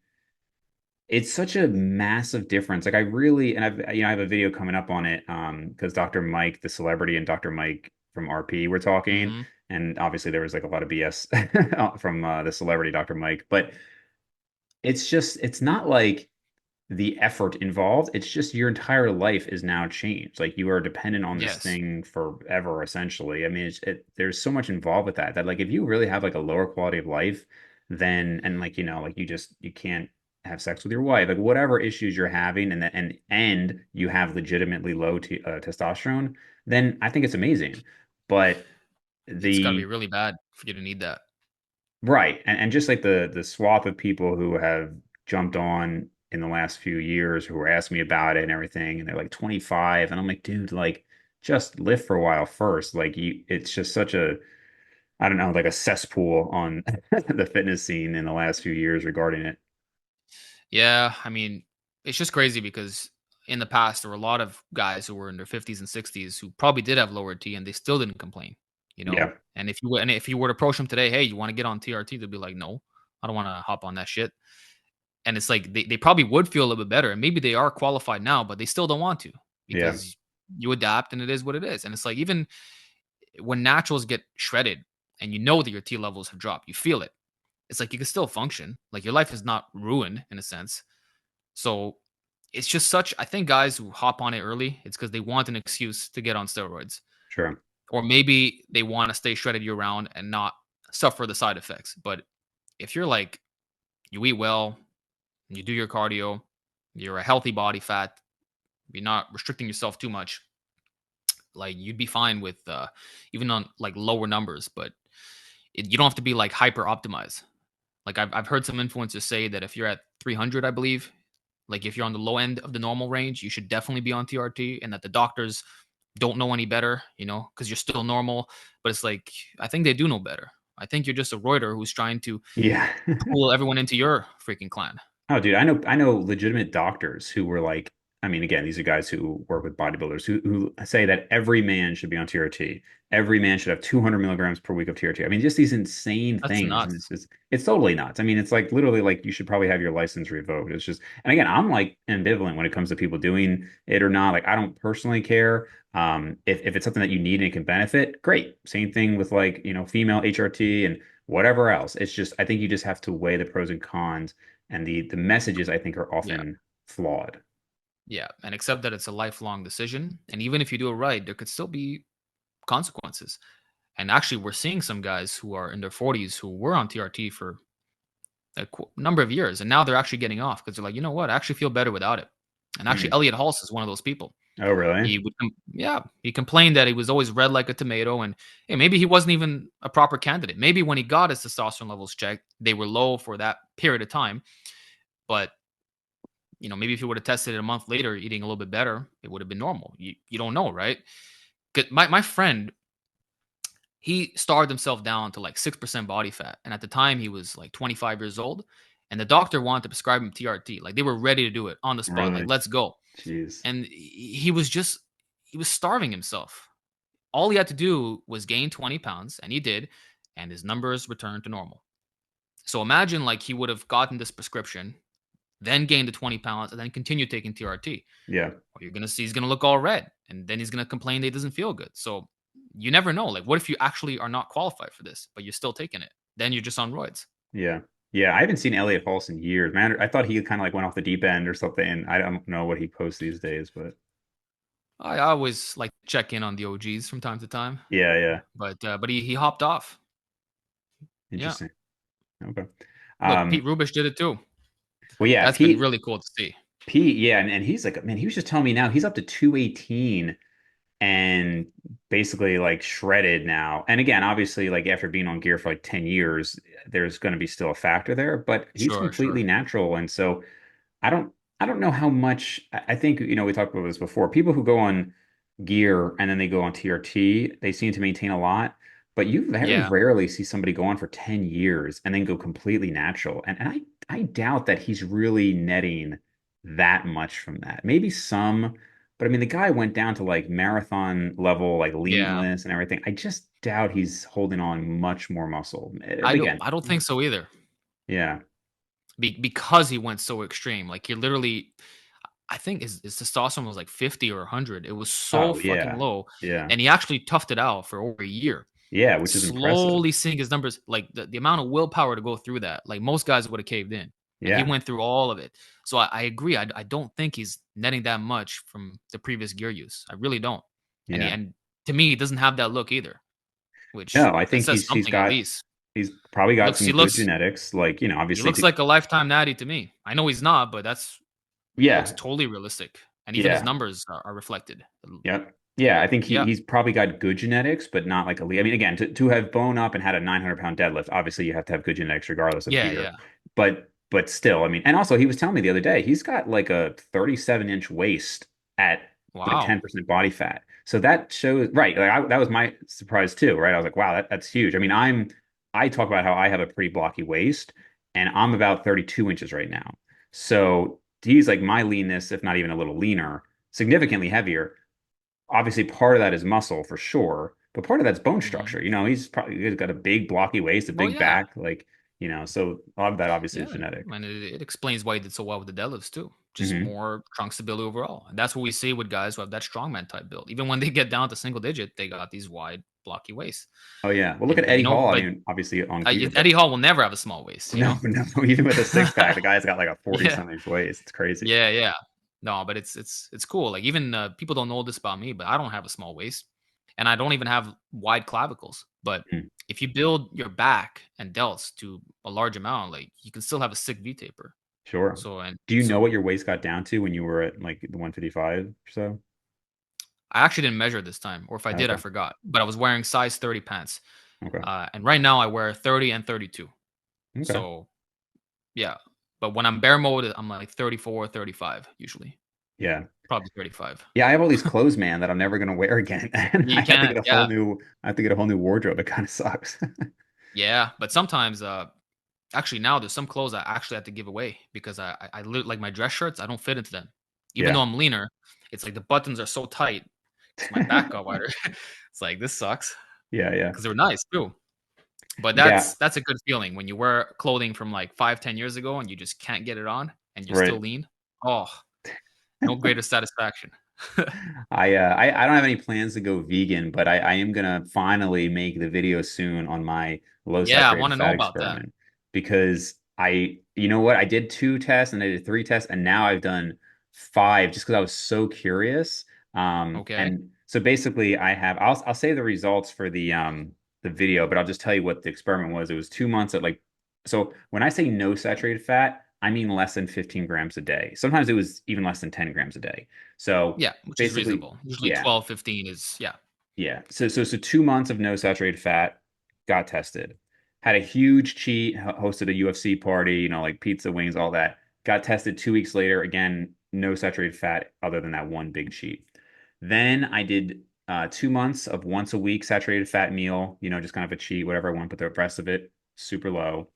A: it's such a massive difference. Like I really, and I have a video coming up on it, because Dr. Mike, the celebrity, and Dr. Mike from RP were talking,
B: Mm-hmm.
A: and obviously there was like a lot of BS from the celebrity, Dr. Mike, but it's not like the effort involved. It's just your entire life is now changed. Like you are dependent on this
B: Yes.
A: thing forever, essentially. I mean, there's so much involved with that like if you really have like a lower quality of life, then and like like you can't have sex with your wife, like whatever issues you're having, and you have legitimately low testosterone, then I think it's amazing. But
B: It's got to be
A: the
B: really bad for you to need that.
A: Right. And just like the swath of people who have jumped on in the last few years who are asking me about it and everything, and they're like 25, and I'm like, dude, like just live for a while first. Like it's just such a, I don't know, like a cesspool on the fitness scene in the last few years regarding it.
B: Yeah, I mean, it's just crazy because in the past there were a lot of guys who were in their 50s and 60s who probably did have lower T and they still didn't complain, you know.
A: Yeah.
B: And if you were to approach them today, hey, you want to get on TRT, they'd be like, no, I don't want to hop on that shit. And it's like they probably would feel a little bit better. And maybe they are qualified now, but they still don't want to
A: Yeah,
B: because you adapt and it is what it is. And it's like even when naturals get shredded and you know that your T levels have dropped, you feel it. It's like you can still function. Like your life is not ruined in a sense. So it's just such I think guys who hop on it early, it's because they want an excuse to get on steroids.
A: sure.
B: Or maybe they want to stay shredded year round and not suffer the side effects. But if you're like you eat well, you do your cardio, you're a healthy body fat, you're not restricting yourself too much, like you'd be fine with even on like lower numbers, but you don't have to be like hyper optimized. Like I've heard some influencers say that if you're at 300, I believe, like if you're on the low end of the normal range, you should definitely be on TRT, and that the doctors don't know any better, because you're still normal. But it's like I think they do know better. I think you're just a Reuter who's trying to
A: Yeah.
B: pull everyone into your freaking clan.
A: Oh, dude, I know legitimate doctors who were like, I mean, again, these are guys who work with bodybuilders who say that every man should be on TRT. Every man should have 200 milligrams per week of TRT. I mean, just these insane
B: That's
A: things, and
B: nuts.
A: it's totally nuts. I mean, it's like literally like you should probably have your license revoked. It's just, and again, I'm like ambivalent when it comes to people doing it or not. Like, I don't personally care. If it's something that you need and it can benefit, great. Same thing with like, female HRT and whatever else. It's just, I think you just have to weigh the pros and cons, and the messages I think are
B: Yeah.
A: often flawed.
B: Yeah. And accept that it's a lifelong decision. And even if you do it right, there could still be consequences. And actually, we're seeing some guys who are in their 40s who were on TRT for a number of years, and now they're actually getting off because they're like, you know what, I actually feel better without it. And actually,
A: Hmm.
B: Elliot Hulse is one of those people.
A: Oh, really?
B: Yeah, he complained that he was always red like a tomato, and hey, maybe he wasn't even a proper candidate. Maybe when he got his testosterone levels checked, they were low for that period of time. But maybe if he would have tested it a month later, eating a little bit better, it would have been normal. You don't know, right? 'Cause my friend, he starved himself down to like 6% body fat. And at the time, he was like 25 years old. And the doctor wanted to prescribe him TRT. Like they were ready to do it on the spot. Like,
A: Really?
B: let's go.
A: Jeez.
B: And he was starving himself. All he had to do was gain 20 pounds, and he did. And his numbers returned to normal. So imagine like he would have gotten this prescription, then gained the 20 pounds, and then continued taking TRT.
A: Yeah.
B: Well, you're gonna see he's gonna look all red, and then he's gonna complain that he doesn't feel good. So you never know. Like, what if you actually are not qualified for this, but you're still taking it? Then you're just on roids.
A: Yeah. Yeah. I haven't seen Elliot Hulse in years, man. I thought he kind of like went off the deep end or something. I don't know what he posts these days, but
B: I always like to check in on the OGs from time to time,
A: yeah, yeah.
B: but he hopped off. Yeah.
A: Interesting. Okay.
B: Look, Pete
A: Um,
B: Rubish did it too.
A: well, yeah,
B: That's been really cool to see.
A: Pete, yeah, and he's like, man, he was just telling me now he's up to 218 and basically like shredded now. And again, obviously, like after being on gear for like 10 years, there's going to be still a factor there, but he's
B: Sure,
A: completely
B: sure.
A: natural. And so I don't I don't know how much I think, we talked about this before. People who go on gear and then they go on TRT, they seem to maintain a lot, but you very
B: Yeah,
A: rarely see somebody go on for 10 years and then go completely natural. And I doubt that he's really netting that much from that. Maybe some, but I mean the guy went down to like marathon level, like
B: yeah.
A: leanness and everything. I just doubt he's holding on much more muscle. But again,
B: I don't think so either.
A: yeah.
B: Because he went so extreme. Like he literally, I think his testosterone was like 50 or 100. It was so
A: Oh
B: fucking
A: yeah.
B: low,
A: Yeah.
B: and he actually toughed it out for over a year,
A: Yeah, which is impressive.
B: slowly seeing his numbers. Like the amount of willpower to go through that. Like most guys would have caved in, and he
A: Yeah.
B: went through all of it. So I agree. I don't think he's netting that much from the previous gear use. I really don't.
A: Yeah.
B: And to me, he doesn't have that look either, which
A: No, I
B: that
A: think
B: says
A: he's
B: something at
A: got
B: least.
A: he's probably
B: He
A: got
B: looks
A: some
B: he
A: good
B: looks
A: genetics, like,
B: he
A: obviously
B: looks like a lifetime natty to me. I know he's not, but it looks
A: yeah,
B: totally realistic, and even his
A: yeah.
B: numbers are reflected.
A: Yep. Yeah, I think
B: Yeah,
A: he's probably got good genetics, but not like elite. I mean, again, to have blown up and had a 900-pound deadlift, obviously you have to have good genetics regardless of
B: yeah,
A: gear.
B: yeah.
A: But still, I mean, and also he was telling me the other day, he's got like a 37-inch waist at like
B: Wow.
A: 10% body fat. So that shows, right. Like that was my surprise too, right? I was like, wow, that's huge. I mean, I talk about how I have a pretty blocky waist and I'm about 32 inches right now. So he's like my leanness, if not even a little leaner, significantly heavier. Obviously, part of that is muscle for sure, but part of that's bone
B: Hmm.
A: structure. He's got a big blocky waist, a
B: Oh
A: big
B: yeah,
A: back. Like, So a lot of that obviously is
B: Yeah,
A: genetic.
B: and it explains why he did so well with the deadlifts too. Just
A: Hmm.
B: more trunk stability overall, and that's what we see with guys who have that strongman type build. Even when they get down to single digit, they got these wide, blocky waists.
A: Oh yeah. Well, look
B: And
A: at Eddie Hall. I
B: but
A: mean, obviously on Cleaver, but
B: Eddie Hall will never have a small waist.
A: no, no, even with a six pack, the guy's got like a 40
B: Yeah,
A: something waist. It's crazy.
B: yeah, yeah. No, but it's cool. Like even people don't know this about me, but I don't have a small waist, and I don't even have wide clavicles. But
A: Hmm.
B: if you build your back and delts to a large amount, like you can still have a sick V taper.
A: Sure.
B: So and
A: Do you know
B: so
A: what your waist got down to when you were at like the 155 or so?
B: I actually didn't measure this time, or if I did, I
A: Okay.
B: forgot. But I was wearing size 30 pants,
A: Okay.
B: and right now I wear 30 and 32.
A: Okay.
B: So yeah, but when I'm bare mode, I'm like 34, 35 usually,
A: Yeah.
B: probably 35.
A: Yeah, I have all these clothes, man, that I'm never gonna wear again. And
B: You can't, yeah,
A: I have to get a whole new wardrobe. It kind of sucks.
B: yeah. But sometimes, actually now there's some clothes I actually have to give away because like my dress shirts. I don't fit into them, even though
A: Yeah.
B: I'm leaner. It's like the buttons are so tight because my back got wider. It's like this sucks
A: Yeah, yeah.
B: because they were nice too. But
A: Yeah,
B: that's a good feeling when you wear clothing from like 5, 10 years ago and you just can't get it on and you're still
A: right.
B: lean. Oh, no greater satisfaction.
A: I don't have any plans to go vegan, but I am gonna finally make the video soon on my low
B: Yeah, I
A: saturated
B: wanna know
A: fat
B: about that.
A: experiment because you know what, I did two tests and I did three tests and now I've done five just because I was so curious.
B: Okay.
A: And so basically I'll say the results for the video, but I'll just tell you what the experiment was. It was 2 months at like so when I say no saturated fat, I mean less than 15 grams a day. Sometimes it was even less than 10 grams a day. So
B: Yeah, which is
A: basically,
B: reasonable. Usually
A: yeah,
B: 12, 15 is yeah.
A: yeah. So 2 months of no saturated fat, got tested. Had a huge cheat, hosted a UFC party, like pizza, wings, all that. Got tested 2 weeks later. Again, no saturated fat other than that one big cheat. Then I did 2 months of once a week saturated fat meal, just kind of a cheat, whatever I want, but the rest of it super low.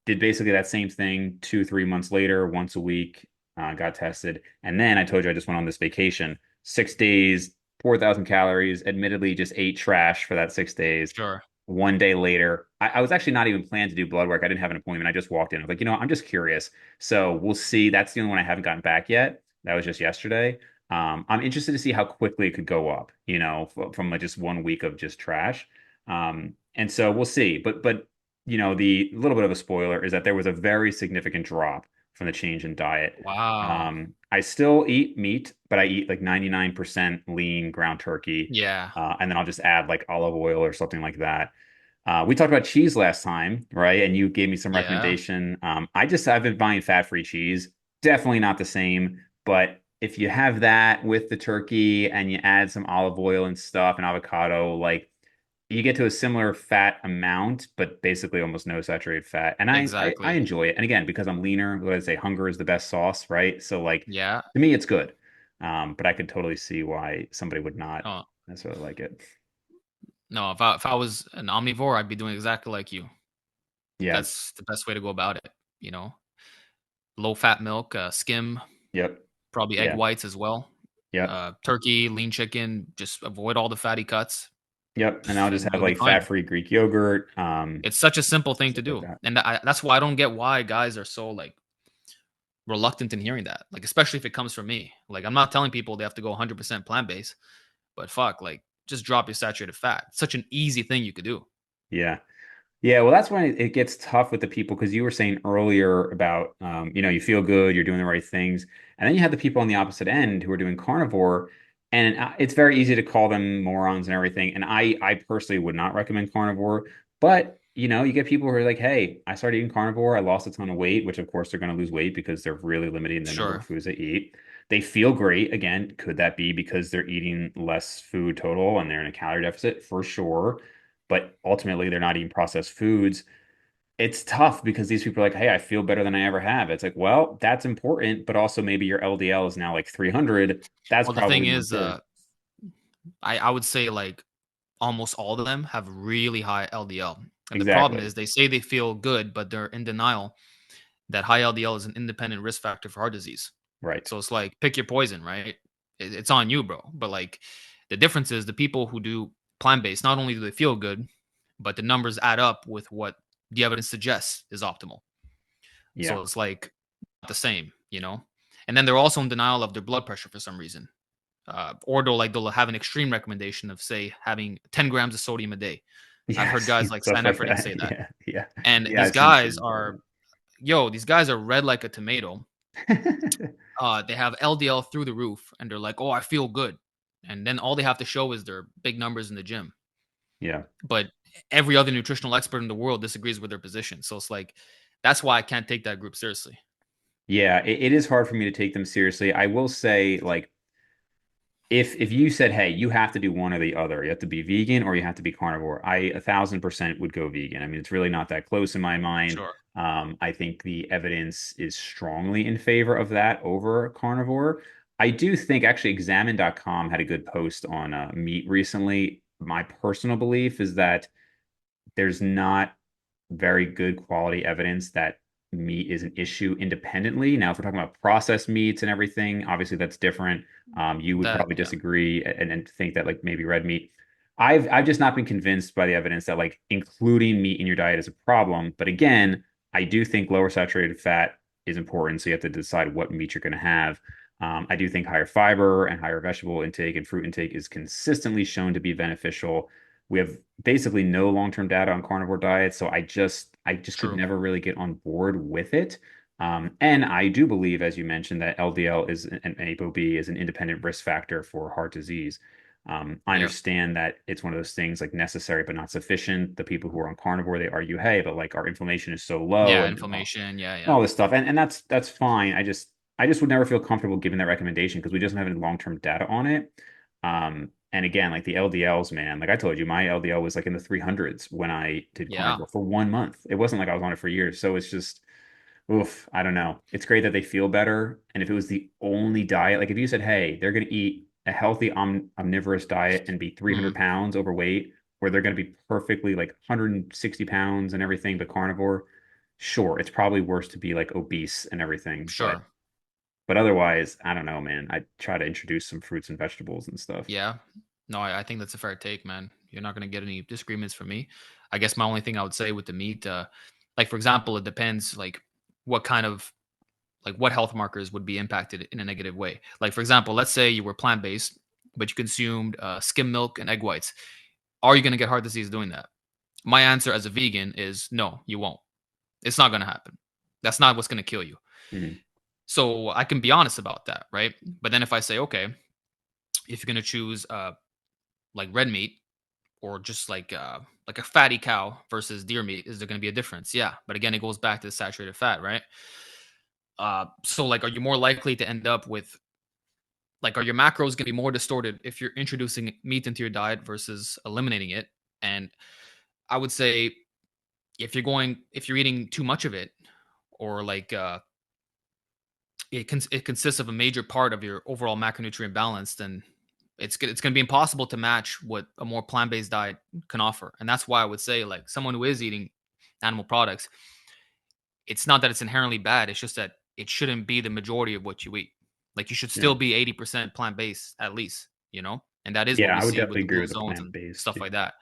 A: Did basically that same thing 2, 3 months later, once a week, got tested. And then I told you I just went on this vacation, 6 days, 4,000 calories, admittedly just ate trash for that 6 days.
B: Sure.
A: One day later, I was actually not even planning to do blood work. I didn't have an appointment. I just walked in. I was like, I'm just curious. So we'll see. That's the only one I haven't gotten back yet. That was just yesterday. I'm interested to see how quickly it could go up, from like just 1 week of just trash. And so we'll see. But the little bit of a spoiler is that there was a very significant drop from the change in diet.
B: Wow.
A: I still eat meat, but I eat like 99% lean ground turkey.
B: Yeah.
A: And then I'll just add like olive oil or something like that. We talked about cheese last time, right? And you gave me some
B: Yeah.
A: recommendation. I've been buying fat-free cheese. Definitely not the same, but if you have that with the turkey and you add some olive oil and stuff and avocado, like you get to a similar fat amount, but basically almost no saturated fat. And I
B: Exactly.
A: enjoy it. And again, because I'm leaner, what I say, hunger is the best sauce, right? So like
B: Yeah.
A: to me, it's good. But I could totally see why somebody would not
B: Oh,
A: necessarily like it.
B: no, if I was an omnivore, I'd be doing exactly like you.
A: Yeah.
B: That's the best way to go about it, you know? Low fat milk, skim,
A: Yep.
B: probably egg
A: Yeah.
B: whites as well.
A: Yep.
B: Turkey, lean chicken, just avoid all the fatty cuts,
A: Yep. And I'll just
B: and
A: have
B: you'll be
A: like
B: fine.
A: fat-free Greek yogurt,
B: It's such a simple thing to
A: stuff like
B: do,
A: that.
B: and that's why I don't get why guys are so like reluctant in hearing that. Like, especially if it comes from me. Like, I'm not telling people they have to go 100% plant based, but fuck, like, just drop your saturated fat. It's such an easy thing you could do.
A: Yeah. Yeah, well, that's when it gets tough with the people because you were saying earlier about, you feel good, you're doing the right things. And then you have the people on the opposite end who are doing carnivore. And it's very easy to call them morons and everything. And I personally would not recommend carnivore. But, you get people who are like, hey, I started eating carnivore. I lost a ton of weight, which of course they're going to lose weight because they're really limiting the number of
B: Sure.
A: foods they eat. They feel great. Again, could that be because they're eating less food total and they're in a calorie deficit? For sure, but ultimately they're not eating processed foods. It's tough because these people are like, hey, I feel better than I ever have. It's like, well, that's important, but also maybe your LDL is now like 300. That's
B: Well, the thing
A: probably more
B: is,
A: important.
B: I would say like almost all of them have really high LDL. And the problem
A: Exactly.
B: is they say they feel good, but they're in denial that high LDL is an independent risk factor for heart disease.
A: Right.
B: So it's like pick your poison, right? It's on you, bro. But like the difference is the people who do plant based, not only do they feel good, but the numbers add up with what the evidence suggests is optimal.
A: Yeah.
B: So it's like not the same, you know? And then they're also in denial of their blood pressure for some reason. Or they'll have an extreme recommendation of, say, having 10 grams of sodium a day.
A: Yeah,
B: I've
A: I've
B: heard guys
A: seen
B: like
A: stuff
B: Stan
A: like
B: Efferding
A: that.
B: say that.
A: Yeah, yeah,
B: And
A: yeah.
B: these
A: I've seen
B: guys
A: things
B: are, these guys are red like a tomato.
A: like that.
B: They have LDL through the roof, and they're like, "Oh, I feel good," and then all they have to show is their big numbers in the gym.
A: Yeah.
B: But every other nutritional expert in the world disagrees with their position. So it's like that's why I can't take that group seriously.
A: Yeah, it is hard for me to take them seriously. I will say, like, if you said, hey, you have to do one or the other, you have to be vegan or you have to be carnivore, I 1,000% would go vegan. I mean, it's really not that close in my mind.
B: Sure.
A: I think the evidence is strongly in favor of that over carnivore. I do think actually examine.com had a good post on meat recently. My personal belief is that there's not very good quality evidence that meat is an issue independently. Now, if we're talking about processed meats and everything, obviously that's different. You would
B: That
A: probably
B: yeah,
A: disagree and think that like maybe red meat. I've just not been convinced by the evidence that like including meat in your diet is a problem. But again, I do think lower saturated fat is important. So you have to decide what meat you're going to have. I do think higher fiber and higher vegetable intake and fruit intake is consistently shown to be beneficial. We have basically no long-term data on carnivore diets, so I just could
B: true.
A: never really get on board with it. And I do believe, as you mentioned, that LDL is and ApoB is an independent risk factor for heart disease. I
B: Yeah.
A: understand that it's one of those things like necessary but not sufficient. The people who are on carnivore, they argue, hey, but like our inflammation is so low
B: Yeah,
A: and
B: inflammation. Yeah, yeah.
A: all this stuff, and that's fine. I just would never feel comfortable giving that recommendation because we just don't have any long-term data on it. And again, like the LDLs, man, like I told you, my LDL was like in the 300s when I did
B: Yeah.
A: carnivore for 1 month. It wasn't like I was on it for years. So it's just, oof, I don't know. It's great that they feel better. And if it was the only diet, like if you said, hey, they're going to eat a healthy omnivorous diet and be 300
B: Mhm.
A: pounds overweight, where they're going to be perfectly like 160 pounds and everything, but carnivore, sure, it's probably worse to be like obese and everything. But
B: Sure.
A: otherwise, I don't know, man. I try to introduce some fruits and vegetables and stuff.
B: Yeah. No, I think that's a fair take, man. You're not going to get any disagreements from me. I guess my only thing I would say with the meat, like for example, it depends like what kind of like what health markers would be impacted in a negative way. Like for example, let's say you were plant based, but you consumed skim milk and egg whites. Are you going to get heart disease doing that? My answer as a vegan is no, you won't. It's not going to happen. That's not what's going to kill you.
A: Mhm.
B: So I can be honest about that, right? But then if I say, okay, if you're going to choose like red meat or just like a fatty cow versus deer meat, is there going to be a difference? Yeah, but again, it goes back to the saturated fat, right? So like, are you more likely to end up with like, are your macros going to be more distorted if you're introducing meat into your diet versus eliminating it? And I would say if you're eating too much of it, or like it consists of a major part of your overall macronutrient balance, then it's going to be impossible to match what a more plant-based diet can offer. And that's why I would say like someone who is eating animal products, it's not that it's inherently bad, it's just that it shouldn't be the majority of what you eat. Like you should
A: Yeah.
B: still be 80% plant-based at least, you know? And that is what
A: Yeah,
B: we
A: I would
B: see with
A: definitely
B: the
A: agree
B: blue
A: with the
B: zones and
A: plant-based.
B: stuff like that.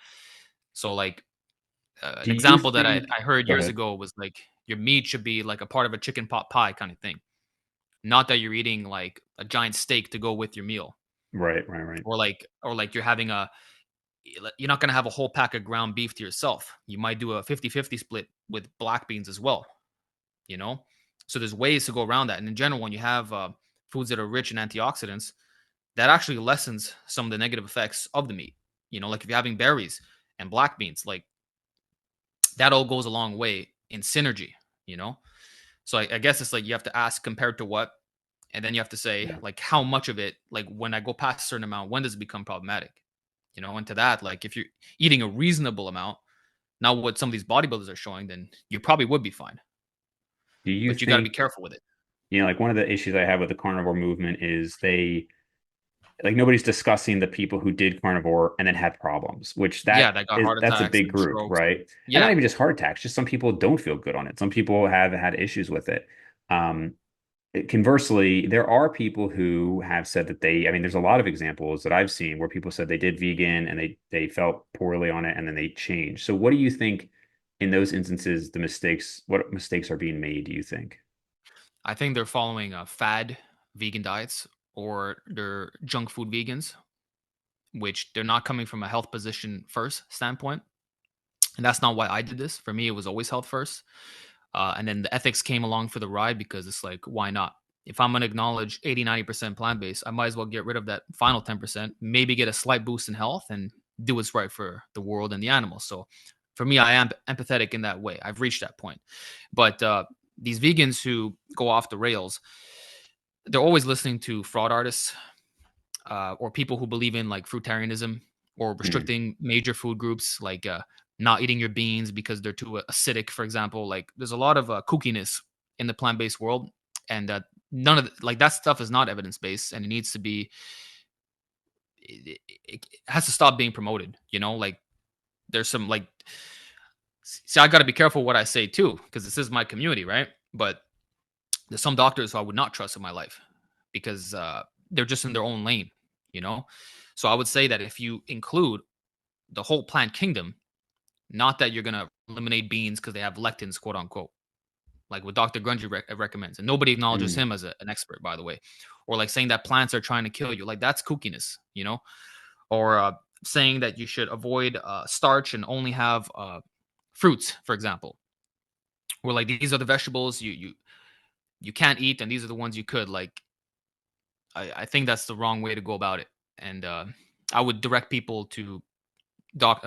B: So like an
A: Do you
B: example that
A: think,
B: I heard
A: go
B: years
A: ahead.
B: ago was like your meat should be like a part of a chicken pot pie kind of thing. Not that you're eating like a giant steak to go with your meal,
A: Right, right, right.
B: or like you're having a you're not going to have a whole pack of ground beef to yourself. You might do a 50-50 split with black beans as well, you know? So there's ways to go around that. And in general, when you have foods that are rich in antioxidants, that actually lessens some of the negative effects of the meat. You know, like if you're having berries and black beans, like that all goes a long way in synergy, you know? So I guess it's like you have to ask compared to what, and then you have to say
A: Yeah.
B: like how much of it, like when I go past a certain amount, when does it become problematic? You know, and to that, like if you're eating a reasonable amount, not what some of these bodybuilders are showing, then you probably would be fine.
A: Do you
B: But you got to be
A: think,
B: careful with it.
A: like one of the issues I have with the carnivore movement is they like nobody's discussing the people who did carnivore and then had problems, which
B: Yeah, that got heart
A: that's a
B: attacks
A: big
B: and
A: group,
B: strokes.
A: right? And not
B: Yeah,
A: even just heart attacks, just some people don't feel good on it. Some people have had issues with it. Um, Conversely, there are people who have said that I mean, there's a lot of examples that I've seen where people said they did vegan and they felt poorly on it and then they changed. So what do you think? in those instances, what mistakes are being made, do you think?
B: I think they're following fad vegan diets, or they're junk food vegans, which they're not coming from a health position first standpoint. And that's not why I did this. For me, it was always health first. And then the ethics came along for the ride because it's like, why not? If I'm going to acknowledge 80, 90% plant based, I might as well get rid of that final 10%, maybe get a slight boost in health and do what's right for the world and the animals. So for me, I am empathetic in that way. I've reached that point. But these vegans who go off the rails, they're always listening to fraud artists, or people who believe in like fruitarianism, or
A: Mm,
B: restricting major food groups, like not eating your beans because they're too acidic, for example. Like there's a lot of kookiness in the plant-based world, and none of like that stuff is not evidence-based, and it needs to be, it has to stop being promoted, like there's some like, see, I got to be careful what I say too, because this is my community, right? But there's some doctors who I would not trust in my life because they're just in their own lane, you know? So I would say that if you include the whole plant kingdom, not that you're going to eliminate beans because they have lectins, quote unquote, like what Dr. Grungy recommends. And nobody acknowledges
A: mm,
B: him as an expert, by the way. Or like saying that plants are trying to kill you. Like that's kookiness, Or saying that you should avoid starch and only have fruits, for example. Or like these are the vegetables you can't eat, and these are the ones you could. Like I think that's the wrong way to go about it. And I would direct people to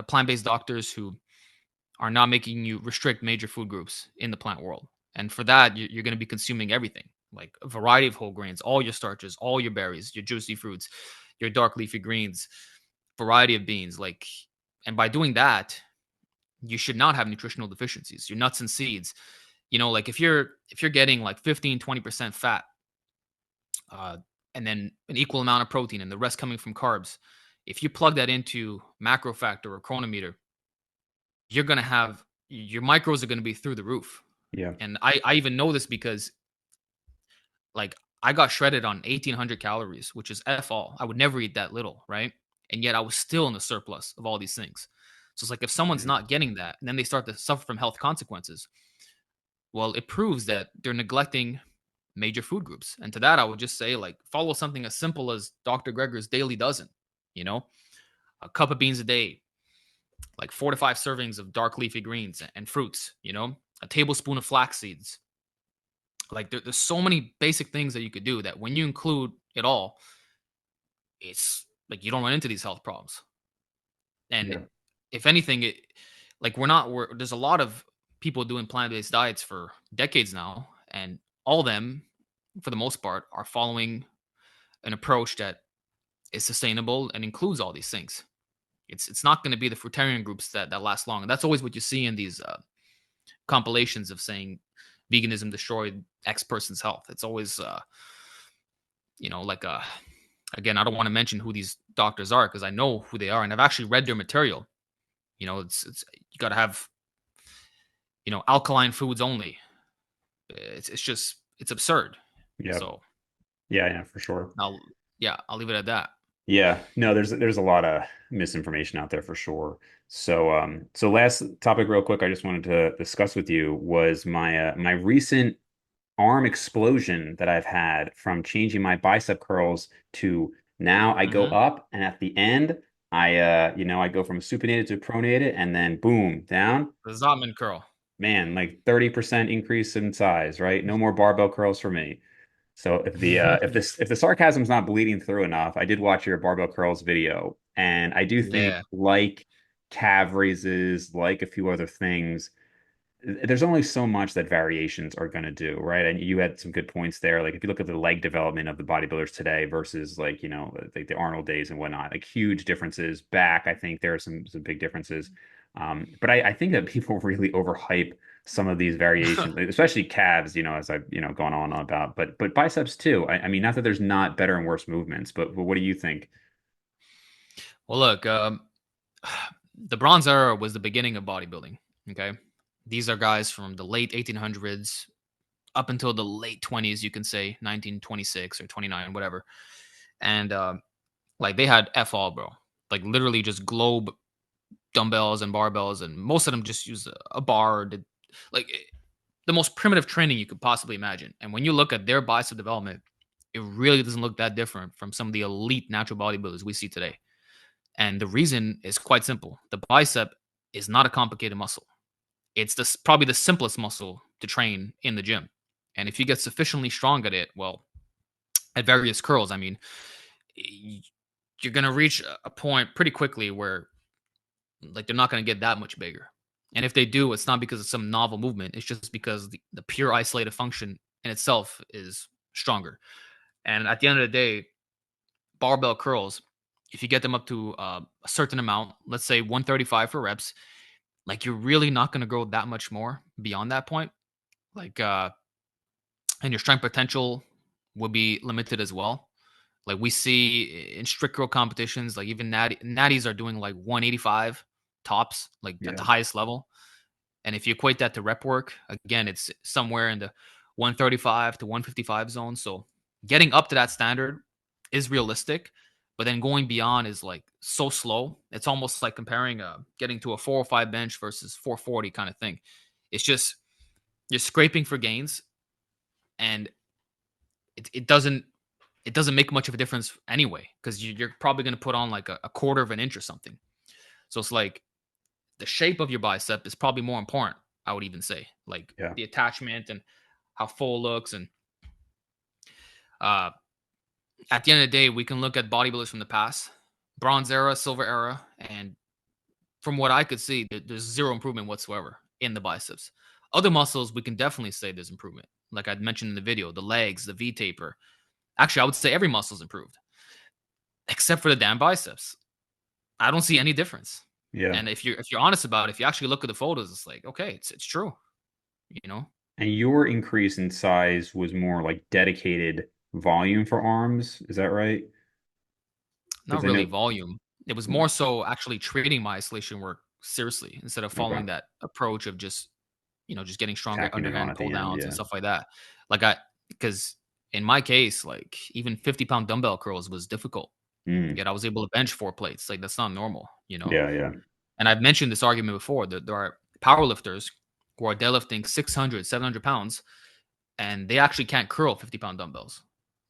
B: plant-based doctors who are not making you restrict major food groups in the plant world. And for that, you're going to be consuming everything, like a variety of whole grains, all your starches, all your berries, your juicy fruits, your dark leafy greens, variety of beans. Like, and by doing that, you should not have nutritional deficiencies. Your nuts and seeds, like if you're getting like 15-20% fat, uh, and then an equal amount of protein and the rest coming from carbs, if you plug that into macro factor or chronometer, you're going to have your micros are going to be through the roof.
A: yeah.
B: And I even know this because like I got shredded on 1800 calories, which is F all. I would never eat that little, right? And yet I was still in the surplus of all these things. So it's like if someone's
A: Mm,
B: not getting that and then they start to suffer from health consequences, well, it proves that they're neglecting major food groups. And to that, I would just say, like, follow something as simple as Dr. Greger's daily dozen, you know, a cup of beans a day, like 4 to 5 servings of dark leafy greens and fruits, a tablespoon of flax seeds. Like, there's so many basic things that you could do that when you include it all, it's like you don't run into these health problems. And
A: yeah.
B: if anything, like there's a lot of people doing plant-based diets for decades now, and all of them, for the most part, are following an approach that is sustainable and includes all these things. It's not going to be the fruitarian groups that last long, and that's always what you see in these compilations of saying veganism destroyed X person's health. It's always like again, I don't want to mention who these doctors are because I know who they are and I've actually read their material. It's you got to have alkaline foods only. It's just it's absurd.
A: Yeah.
B: So
A: Yeah, yeah, for sure.
B: I'll leave it at that.
A: Yeah, no, there's a lot of misinformation out there for sure. So last topic real quick I just wanted to discuss with you was my recent arm explosion that I've had from changing my bicep curls to now I go
B: Hmm.
A: up and at the end I go from supinated to pronated and then boom, down.
B: The Zotman curl.
A: Man, like 30% increase in size, right? No more barbell curls for me. So if the sarcasm's not bleeding through enough, I did watch your barbell curls video, and I do think
B: Yeah.
A: like calf raises, like a few other things, there's only so much that variations are going to do, right? And you had some good points there. Like if you look at the leg development of the bodybuilders today versus like, like the Arnold days and whatnot, like huge differences. Back, I think there are some big differences. But I think that people really overhype some of these variations, like, especially calves, as I've, gone on about, but biceps too. I mean, not that there's not better and worse movements, but what do you think?
B: Well, look, the Bronze Era was the beginning of bodybuilding. Okay, these are guys from the late 1800s up until the late 20s. You can say 1926 or 29, whatever. And like they had f all, bro. Like literally just globe dumbbells and barbells, and most of them just use a bar or like the most primitive training you could possibly imagine. And when you look at their bicep development, it really doesn't look that different from some of the elite natural bodybuilders we see today. And the reason is quite simple. The bicep is not a complicated muscle. It's probably the simplest muscle to train in the gym. And if you get sufficiently strong at it, well, at various curls, I mean, you're going to reach a point pretty quickly where like they're not going to get that much bigger. And if they do, it's not because of some novel movement. It's just because the pure isolated function in itself is stronger. And at the end of the day, barbell curls, if you get them up to a certain amount, let's say 135 for reps, like you're really not going to grow that much more beyond that point. Like, and your strength potential will be limited as well. Like we see in strict curl competitions, like even natties are doing like 185 tops, like at the
A: Yeah.
B: highest level. And if you equate that to rep work, again, it's somewhere in the 135 to 155 zone. So getting up to that standard is realistic, but then going beyond is like so slow. It's almost like comparing getting to a 405 bench versus 440 kind of thing. It's just you're scraping for gains, and it doesn't make much of a difference anyway because you're probably going to put on like a quarter of an inch or something. So it's like the shape of your bicep is probably more important. I would even say like
A: Yeah.
B: the attachment and how full it looks. And uh, at the end of the day, we can look at bodybuilders from the past, bronze era, silver era, and from what I could see, there's zero improvement whatsoever in the biceps. Other muscles, we can definitely say there's improvement. Like I mentioned in the video, the legs, the V taper. Actually, I would say every muscle's improved except for the damn biceps. I don't see any difference.
A: Yeah.
B: And if you're honest about it, if you actually look at the photos, it's like, okay, it's true, you know?
A: And your increase in size was more like dedicated volume for arms. Is that right? Because
B: Not
A: I
B: really
A: know.
B: volume. It was more so actually treating my isolation work seriously instead of
A: Okay.
B: following that approach of just, just getting stronger
A: Tacking it on
B: underhand
A: at
B: pull
A: the end.
B: downs and
A: Yeah.
B: stuff like that. Like because in my case, like even 50-pound dumbbell curls was difficult.
A: Mm.
B: Yet I was able to bench 4 plates. Like that's not normal.
A: Yeah. Yeah.
B: And I've mentioned this argument before that there are powerlifters who are deadlifting 600, 700 pounds, and they actually can't curl 50-pound dumbbells.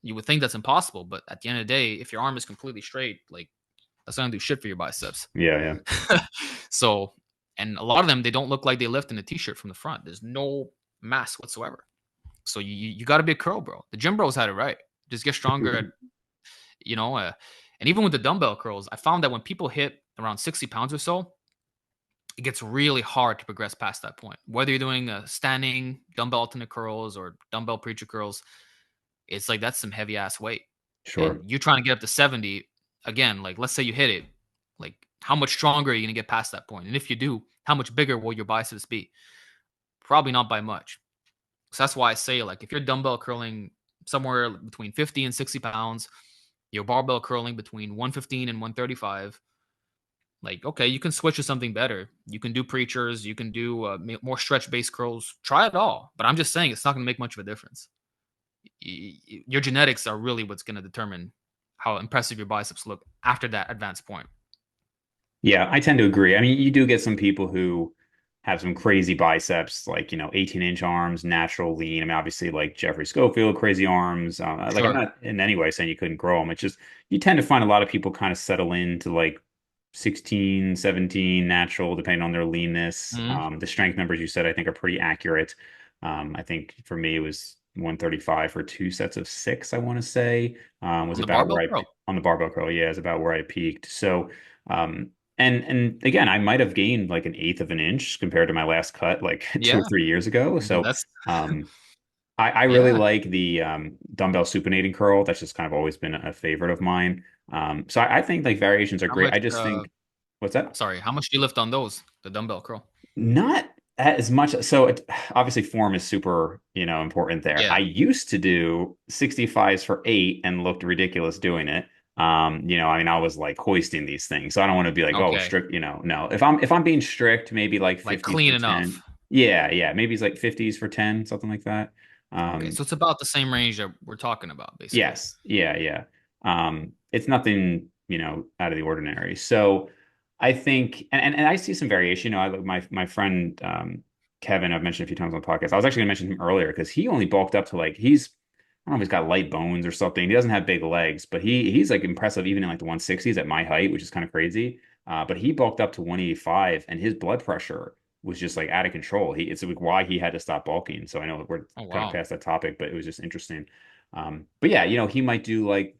B: You would think that's impossible, but at the end of the day, if your arm is completely straight, like that's not gonna do shit for your biceps.
A: Yeah. Yeah.
B: So, and a lot of them, they don't look like they lift in a t-shirt from the front. There's no mass whatsoever. So you got to be a curl bro. The gym bros had it right. Just get stronger at, you know, uh, and even with the dumbbell curls, I found that when people hit around 60 pounds or so, it gets really hard to progress past that point. Whether you're doing standing dumbbell alternate curls or dumbbell preacher curls, it's like that's some heavy ass weight. And
A: Sure.
B: you're trying to get up to 70 again, like let's say you hit it, like how much stronger are you going to get past that point? And if you do, how much bigger will your biceps be? Probably not by much. So that's why I say, like, if you're dumbbell curling somewhere between 50 and 60 pounds, your barbell curling between 115 and 135, like, okay, you can switch to something better. You can do preachers, you can do more stretch based curls. Try it all. But I'm just saying it's not going to make much of a difference. Your genetics are really what's going to determine how impressive your biceps look after that advanced point.
A: Yeah, I tend to agree. I mean, you do get some people who have some crazy biceps, like, 18-inch arms, natural lean. I mean, obviously, like Jeffrey Schofield, crazy arms. Like, I'm
B: Sure.
A: not in any way saying you couldn't grow them. It's just you tend to find a lot of people kind of settle into like 16, 17 natural, depending on their leanness.
B: Mhm.
A: The strength numbers you said, I think, are pretty accurate. I think for me, it was 135 for two sets of six, I want to say, was
B: On the
A: about
B: barbell
A: where
B: curl.
A: on the barbell curl. Yeah, is about where I peaked. So, and again, I might have gained like an eighth of an inch compared to my last cut like two or
B: Yeah.
A: 3 years ago. So
B: That's,
A: I really
B: yeah.
A: like the dumbbell supinating curl. That's just kind of always been a favorite of mine. So I think like variations are
B: How
A: great.
B: much,
A: I just think what's that?
B: sorry, how much do you lift on those, the dumbbell curl?
A: Not as much. So obviously form is super, important there.
B: Yeah.
A: I used to do 65s for 8 and looked ridiculous doing it. I mean, I was like hoisting these things. So I don't want to be like, oh,
B: Okay.
A: strict, no. If I'm being strict, maybe like
B: Like
A: 50s
B: clean
A: for
B: enough.
A: 10. Yeah, yeah. Maybe it's like 50s for 10, something like that.
B: Okay,
A: Um,
B: so it's about the same range that we're talking about, basically.
A: yes. Yeah, yeah. It's nothing, out of the ordinary. So I think, and I see some variation. My friend Kevin, I've mentioned a few times on the podcast. I was actually going to mention him earlier because he only bulked up to like I don't know if he's got light bones or something. He doesn't have big legs, but he's like impressive even in like the 160s at my height, which is kind of crazy. But he bulked up to 185, and his blood pressure was just like out of control. It's like why he had to stop bulking. So I know we're
B: Oh
A: kind of
B: wow.
A: past that topic, but it was just interesting. But yeah, he might do like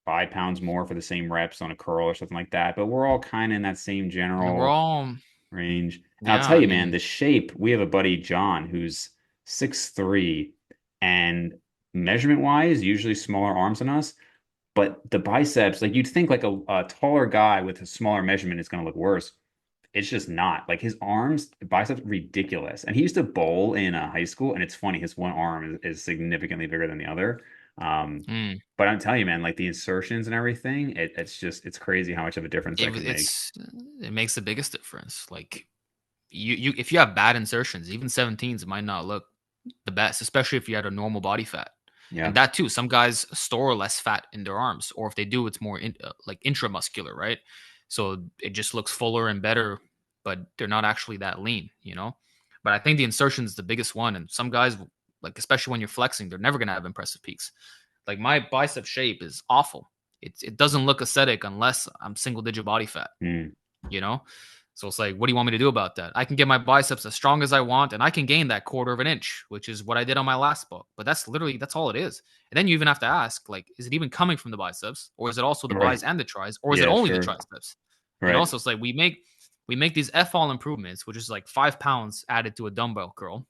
A: 5 pounds more for the same reps on a curl or something like that. But we're all kind of in that same
B: We're
A: general
B: all
A: range. And I'll
B: yeah.
A: tell
B: I
A: you, man,
B: mean,
A: the shape, we have a buddy, John, who's 6'3", and measurement wise, usually smaller arms than us. But the biceps, like you'd think like a taller guy with a smaller measurement is going to look worse. It's just not. Like his arms, biceps, ridiculous. And he used to bowl in high school, and it's funny, his one arm is significantly bigger than the other. Um,
B: mm,
A: but I'm telling you, man, like the insertions and everything, it's crazy how much of a difference that can make.
B: it makes the biggest difference. Like you if you have bad insertions, even 17s might not look the best, especially if you had a normal body fat. And
A: Yeah.
B: that too, some guys store less fat in their arms, or if they do, it's more like intramuscular, right? So it just looks fuller and better, but they're not actually that lean, you know. But I think the insertion is the biggest one, and some guys, like especially when you're flexing, they're never gonna have impressive peaks. Like my bicep shape is awful. It doesn't look aesthetic unless I'm single digit body fat,
A: Mm.
B: you know? So it's like, what do you want me to do about that? I can get my biceps as strong as I want, and I can gain that quarter of an inch, which is what I did on my last book. But that's all it is. And then you even have to ask, like, is it even coming from the biceps, or is it also the
A: Right.
B: bis and the tris, or is it
A: Yeah,
B: only the
A: sure.
B: triceps? You know,
A: Right.
B: so it's like we make these F all improvements, which is like 5 pounds added to a dumbbell curl,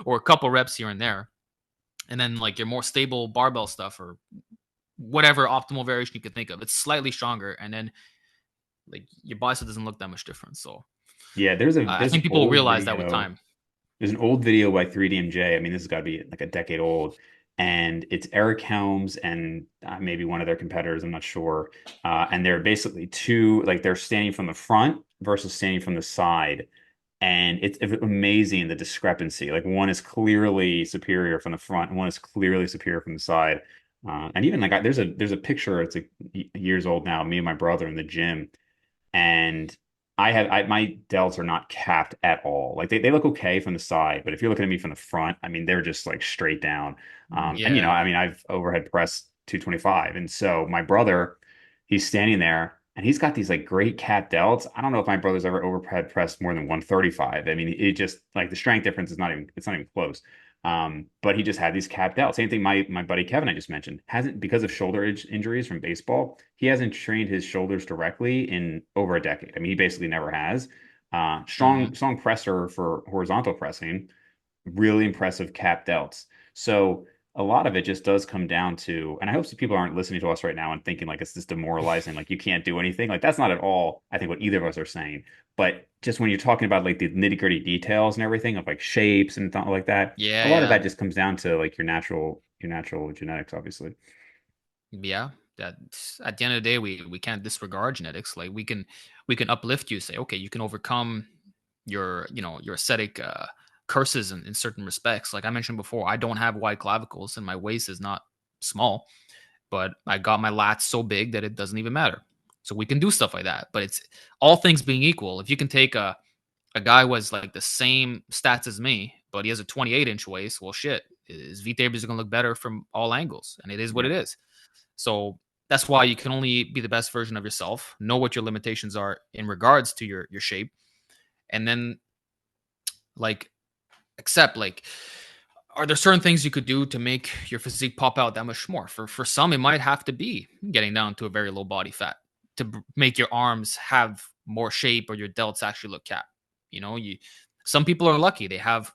B: or a couple reps here and there, and then like your more stable barbell stuff or whatever optimal variation you could think of. It's slightly stronger, and then like your bicep doesn't look that much different. So
A: Yeah, there's a
B: I
A: there's
B: think
A: an
B: people will
A: old
B: realize that with
A: video.
B: time.
A: There's an old video by 3DMJ. I mean, this has got to be like a decade old. And it's Eric Helms and maybe one of their competitors. I'm not sure. And they're basically they're standing from the front versus standing from the side. And it's amazing the discrepancy. Like one is clearly superior from the front, and one is clearly superior from the side. And even like there's a picture. It's like years old now. Me and my brother in the gym, and my delts are not capped at all. Like they look okay from the side, but if you're looking at me from the front, I mean they're just like straight down. And
B: Yeah.
A: I mean I've overhead pressed 225, and so my brother, he's standing there and he's got these like great cap delts. I don't know if my brother's ever overhead pressed more than 135. I mean it just like the strength difference is not even close. But he just had these capped out. Same thing my buddy Kevin I just mentioned hasn't, because of shoulder injuries from baseball. He hasn't trained his shoulders directly in over a decade. I mean, he basically never has.
B: Hmm.
A: Strong presser for horizontal pressing, really impressive cap delts. So a lot of it just does come down to, and I hope some people aren't listening to us right now and thinking like it's just demoralizing, like you can't do anything. Like that's not at all, I think, what either of us are saying. But just when you're talking about like the nitty-gritty details and everything of like shapes and stuff like that, a
B: Yeah,
A: lot of
B: yeah,
A: that just comes down to like your natural genetics, obviously.
B: yeah. That at the end of the day, we can't disregard genetics. Like we can uplift you, say, okay, you can overcome your aesthetic curses in certain respects. Like I mentioned before, I don't have wide clavicles and my waist is not small, but I got my lats so big that it doesn't even matter. So we can do stuff like that. But it's all things being equal. If you can take a guy who has like the same stats as me, but he has a 28-inch waist, well, shit, his V tables are going to look better from all angles. And it is what
A: Yeah.
B: it is. So that's why you can only be the best version of yourself, know what your limitations are in regards to your shape, and then like accept like are there certain things you could do to make your physique pop out that much more? For some, it might have to be getting down to a very low body fat to make your arms have more shape or your delts actually look capped. You know, you some people are lucky; they have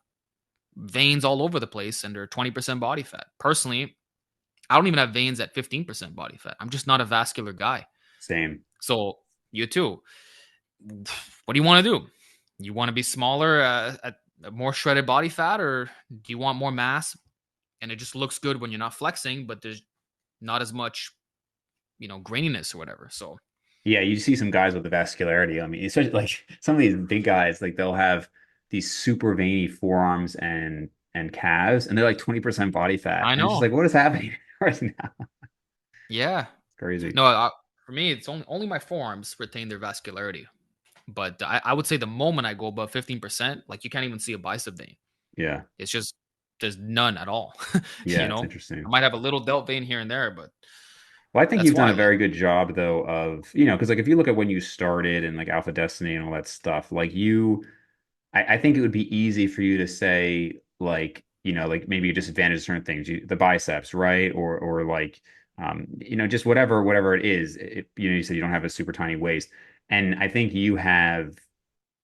B: veins all over the place and they're 20% body fat. Personally, I don't even have veins at 15% body fat. I'm just not a vascular guy.
A: Same.
B: So you too. What do you want to do? You want to be smaller, at a more shredded body fat, or do you want more mass and it just looks good when you're not flexing, but there's not as much, graininess or whatever. So
A: Yeah, you see some guys with the vascularity. I mean, especially like some of these big guys, like they'll have these super veiny forearms and calves, and they're like 20% body fat.
B: I
A: And it's just
B: know.
A: like, what is happening right now? It's
B: Yeah.
A: crazy.
B: No, for me, it's only my forearms retain their vascularity. But I would say the moment I go above 15%, like you can't even see a bicep vein.
A: Yeah.
B: It's just there's none at all.
A: Yeah,
B: You
A: it's
B: know, I
A: interesting.
B: might have a little delt vein here and there, but
A: Well, I think
B: that's
A: you've done
B: why.
A: a very good job though of, because like if you look at when you started and like Alpha Destiny and all that stuff, like I think it would be easy for you to say like, like maybe you disadvantage certain things, the biceps, right? Or like just whatever it is. You said you don't have a super tiny waist. And I think you have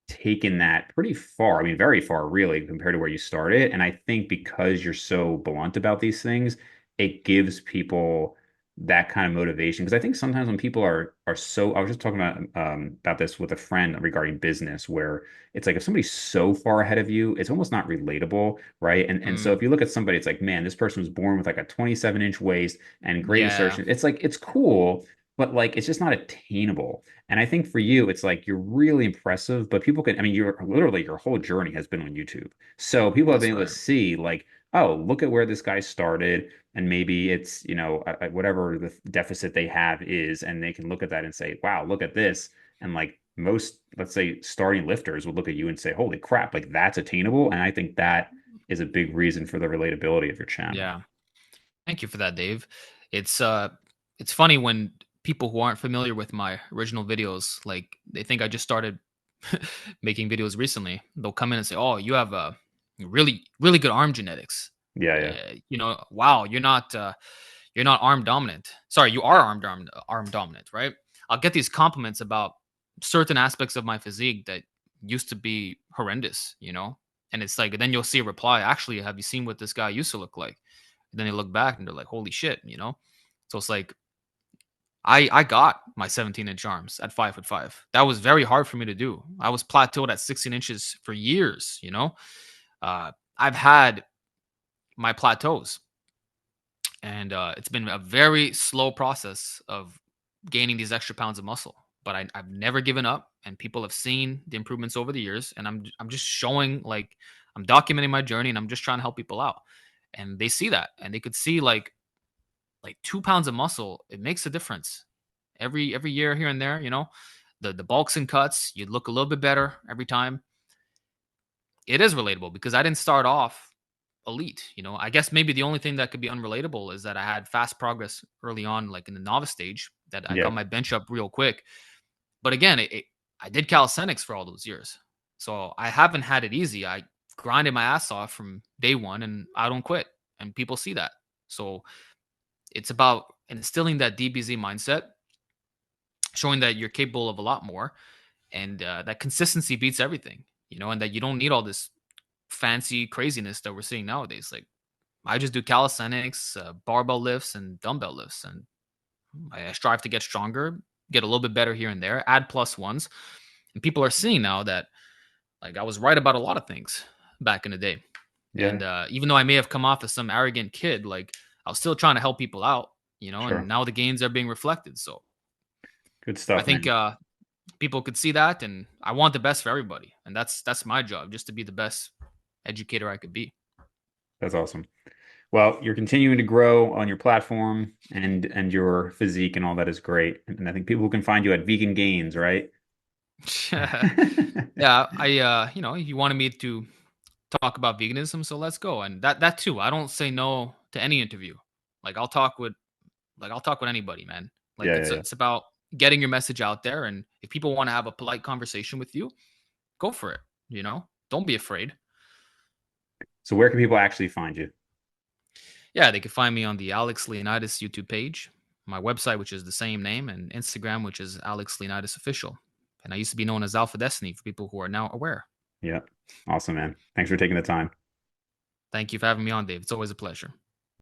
A: taken that pretty far. I mean, very far, really, compared to where you started. And I think because you're so blunt about these things, it gives people that kind of motivation. Because I think sometimes when people are so, I was just talking about this with a friend regarding business, where it's like if somebody's so far ahead of you, it's almost not relatable, right? And so
B: Mm,
A: if you look at somebody, it's like, man, this person was born with like a 27-inch waist and great
B: yeah,
A: insertion. It's like it's cool, but like it's just not attainable. And I think for you, it's like you're really impressive, but people can, I mean, you're literally your whole journey has been on YouTube. So people have been
B: that's
A: able to
B: right.
A: see, like, oh, look at where this guy started. And maybe it's, whatever the deficit they have is. And they can look at that and say, wow, look at this. And like most, let's say, starting lifters would look at you and say, holy crap, like that's attainable. And I think that is a big reason for the relatability of your channel.
B: Yeah. Thank you for that, Dave. It's uh it's funny when people who aren't familiar with my original videos, like they think I just started making videos recently. They'll come in and say, "Oh, you have a really really good arm genetics."
A: Yeah, yeah,
B: Wow, you're not arm dominant. Sorry, you are arm dominant, right? I'll get these compliments about certain aspects of my physique that used to be horrendous, And it's like then you'll see a reply, "Actually, have you seen what this guy used to look like?" And then they look back and they're like, "Holy shit." So it's like I got my 17-inch arms at 5'5". That was very hard for me to do. I was plateaued at 16 inches for years. I've had my plateaus, and it's been a very slow process of gaining these extra pounds of muscle. But I've never given up, and people have seen the improvements over the years. And I'm just showing, like, I'm documenting my journey, and I'm just trying to help people out. And they see that, and they could see like 2 pounds of muscle. It makes a difference every year here and there. The bulks and cuts, you look a little bit better every time. It is relatable because I didn't start off elite. I guess maybe the only thing that could be unrelatable is that I had fast progress early on, like in the novice stage, that I got
A: yeah,
B: my bench up real quick. But again, I did calisthenics for all those years, so I haven't had it easy. I grinded my ass off from day one, and I don't quit. And people see that. So it's about instilling that DBZ mindset, showing that you're capable of a lot more, and that consistency beats everything. And that you don't need all this fancy craziness that we're seeing nowadays. Like, I just do calisthenics, barbell lifts, and dumbbell lifts, and I strive to get stronger, get a little bit better here and there, add plus ones. And people are seeing now that, like, I was right about a lot of things back in the day.
A: yeah,
B: And even though I may have come off as some arrogant kid, like, I was still trying to help people out, and
A: sure.
B: now the gains are being reflected. So
A: Good
B: I
A: stuff,
B: think
A: man.
B: people could see that, and I want the best for everybody, and that's my job, just to be the best educator I could be.
A: That's awesome. Well, you're continuing to grow on your platform and your physique and all that is great. And I think people can find you at Vegan Gains, right?
B: Yeah, you wanted me to talk about veganism, so let's go. And that too, I don't say no to any interview. Like I'll talk with anybody, man. Like
A: Yeah, yeah,
B: it's
A: yeah.
B: it's about getting your message out there, and if people want to have a polite conversation with you, go for it. Don't be afraid.
A: So where can people actually find you?
B: Yeah, they can find me on the Alex Leonidas YouTube page, my website, which is the same name, and Instagram, which is Alex Leonidas Official. And I used to be known as Alpha Destiny for people who are now aware.
A: Yeah. Awesome, man. Thanks for taking the time.
B: Thank you for having me on, Dave. It's always a pleasure.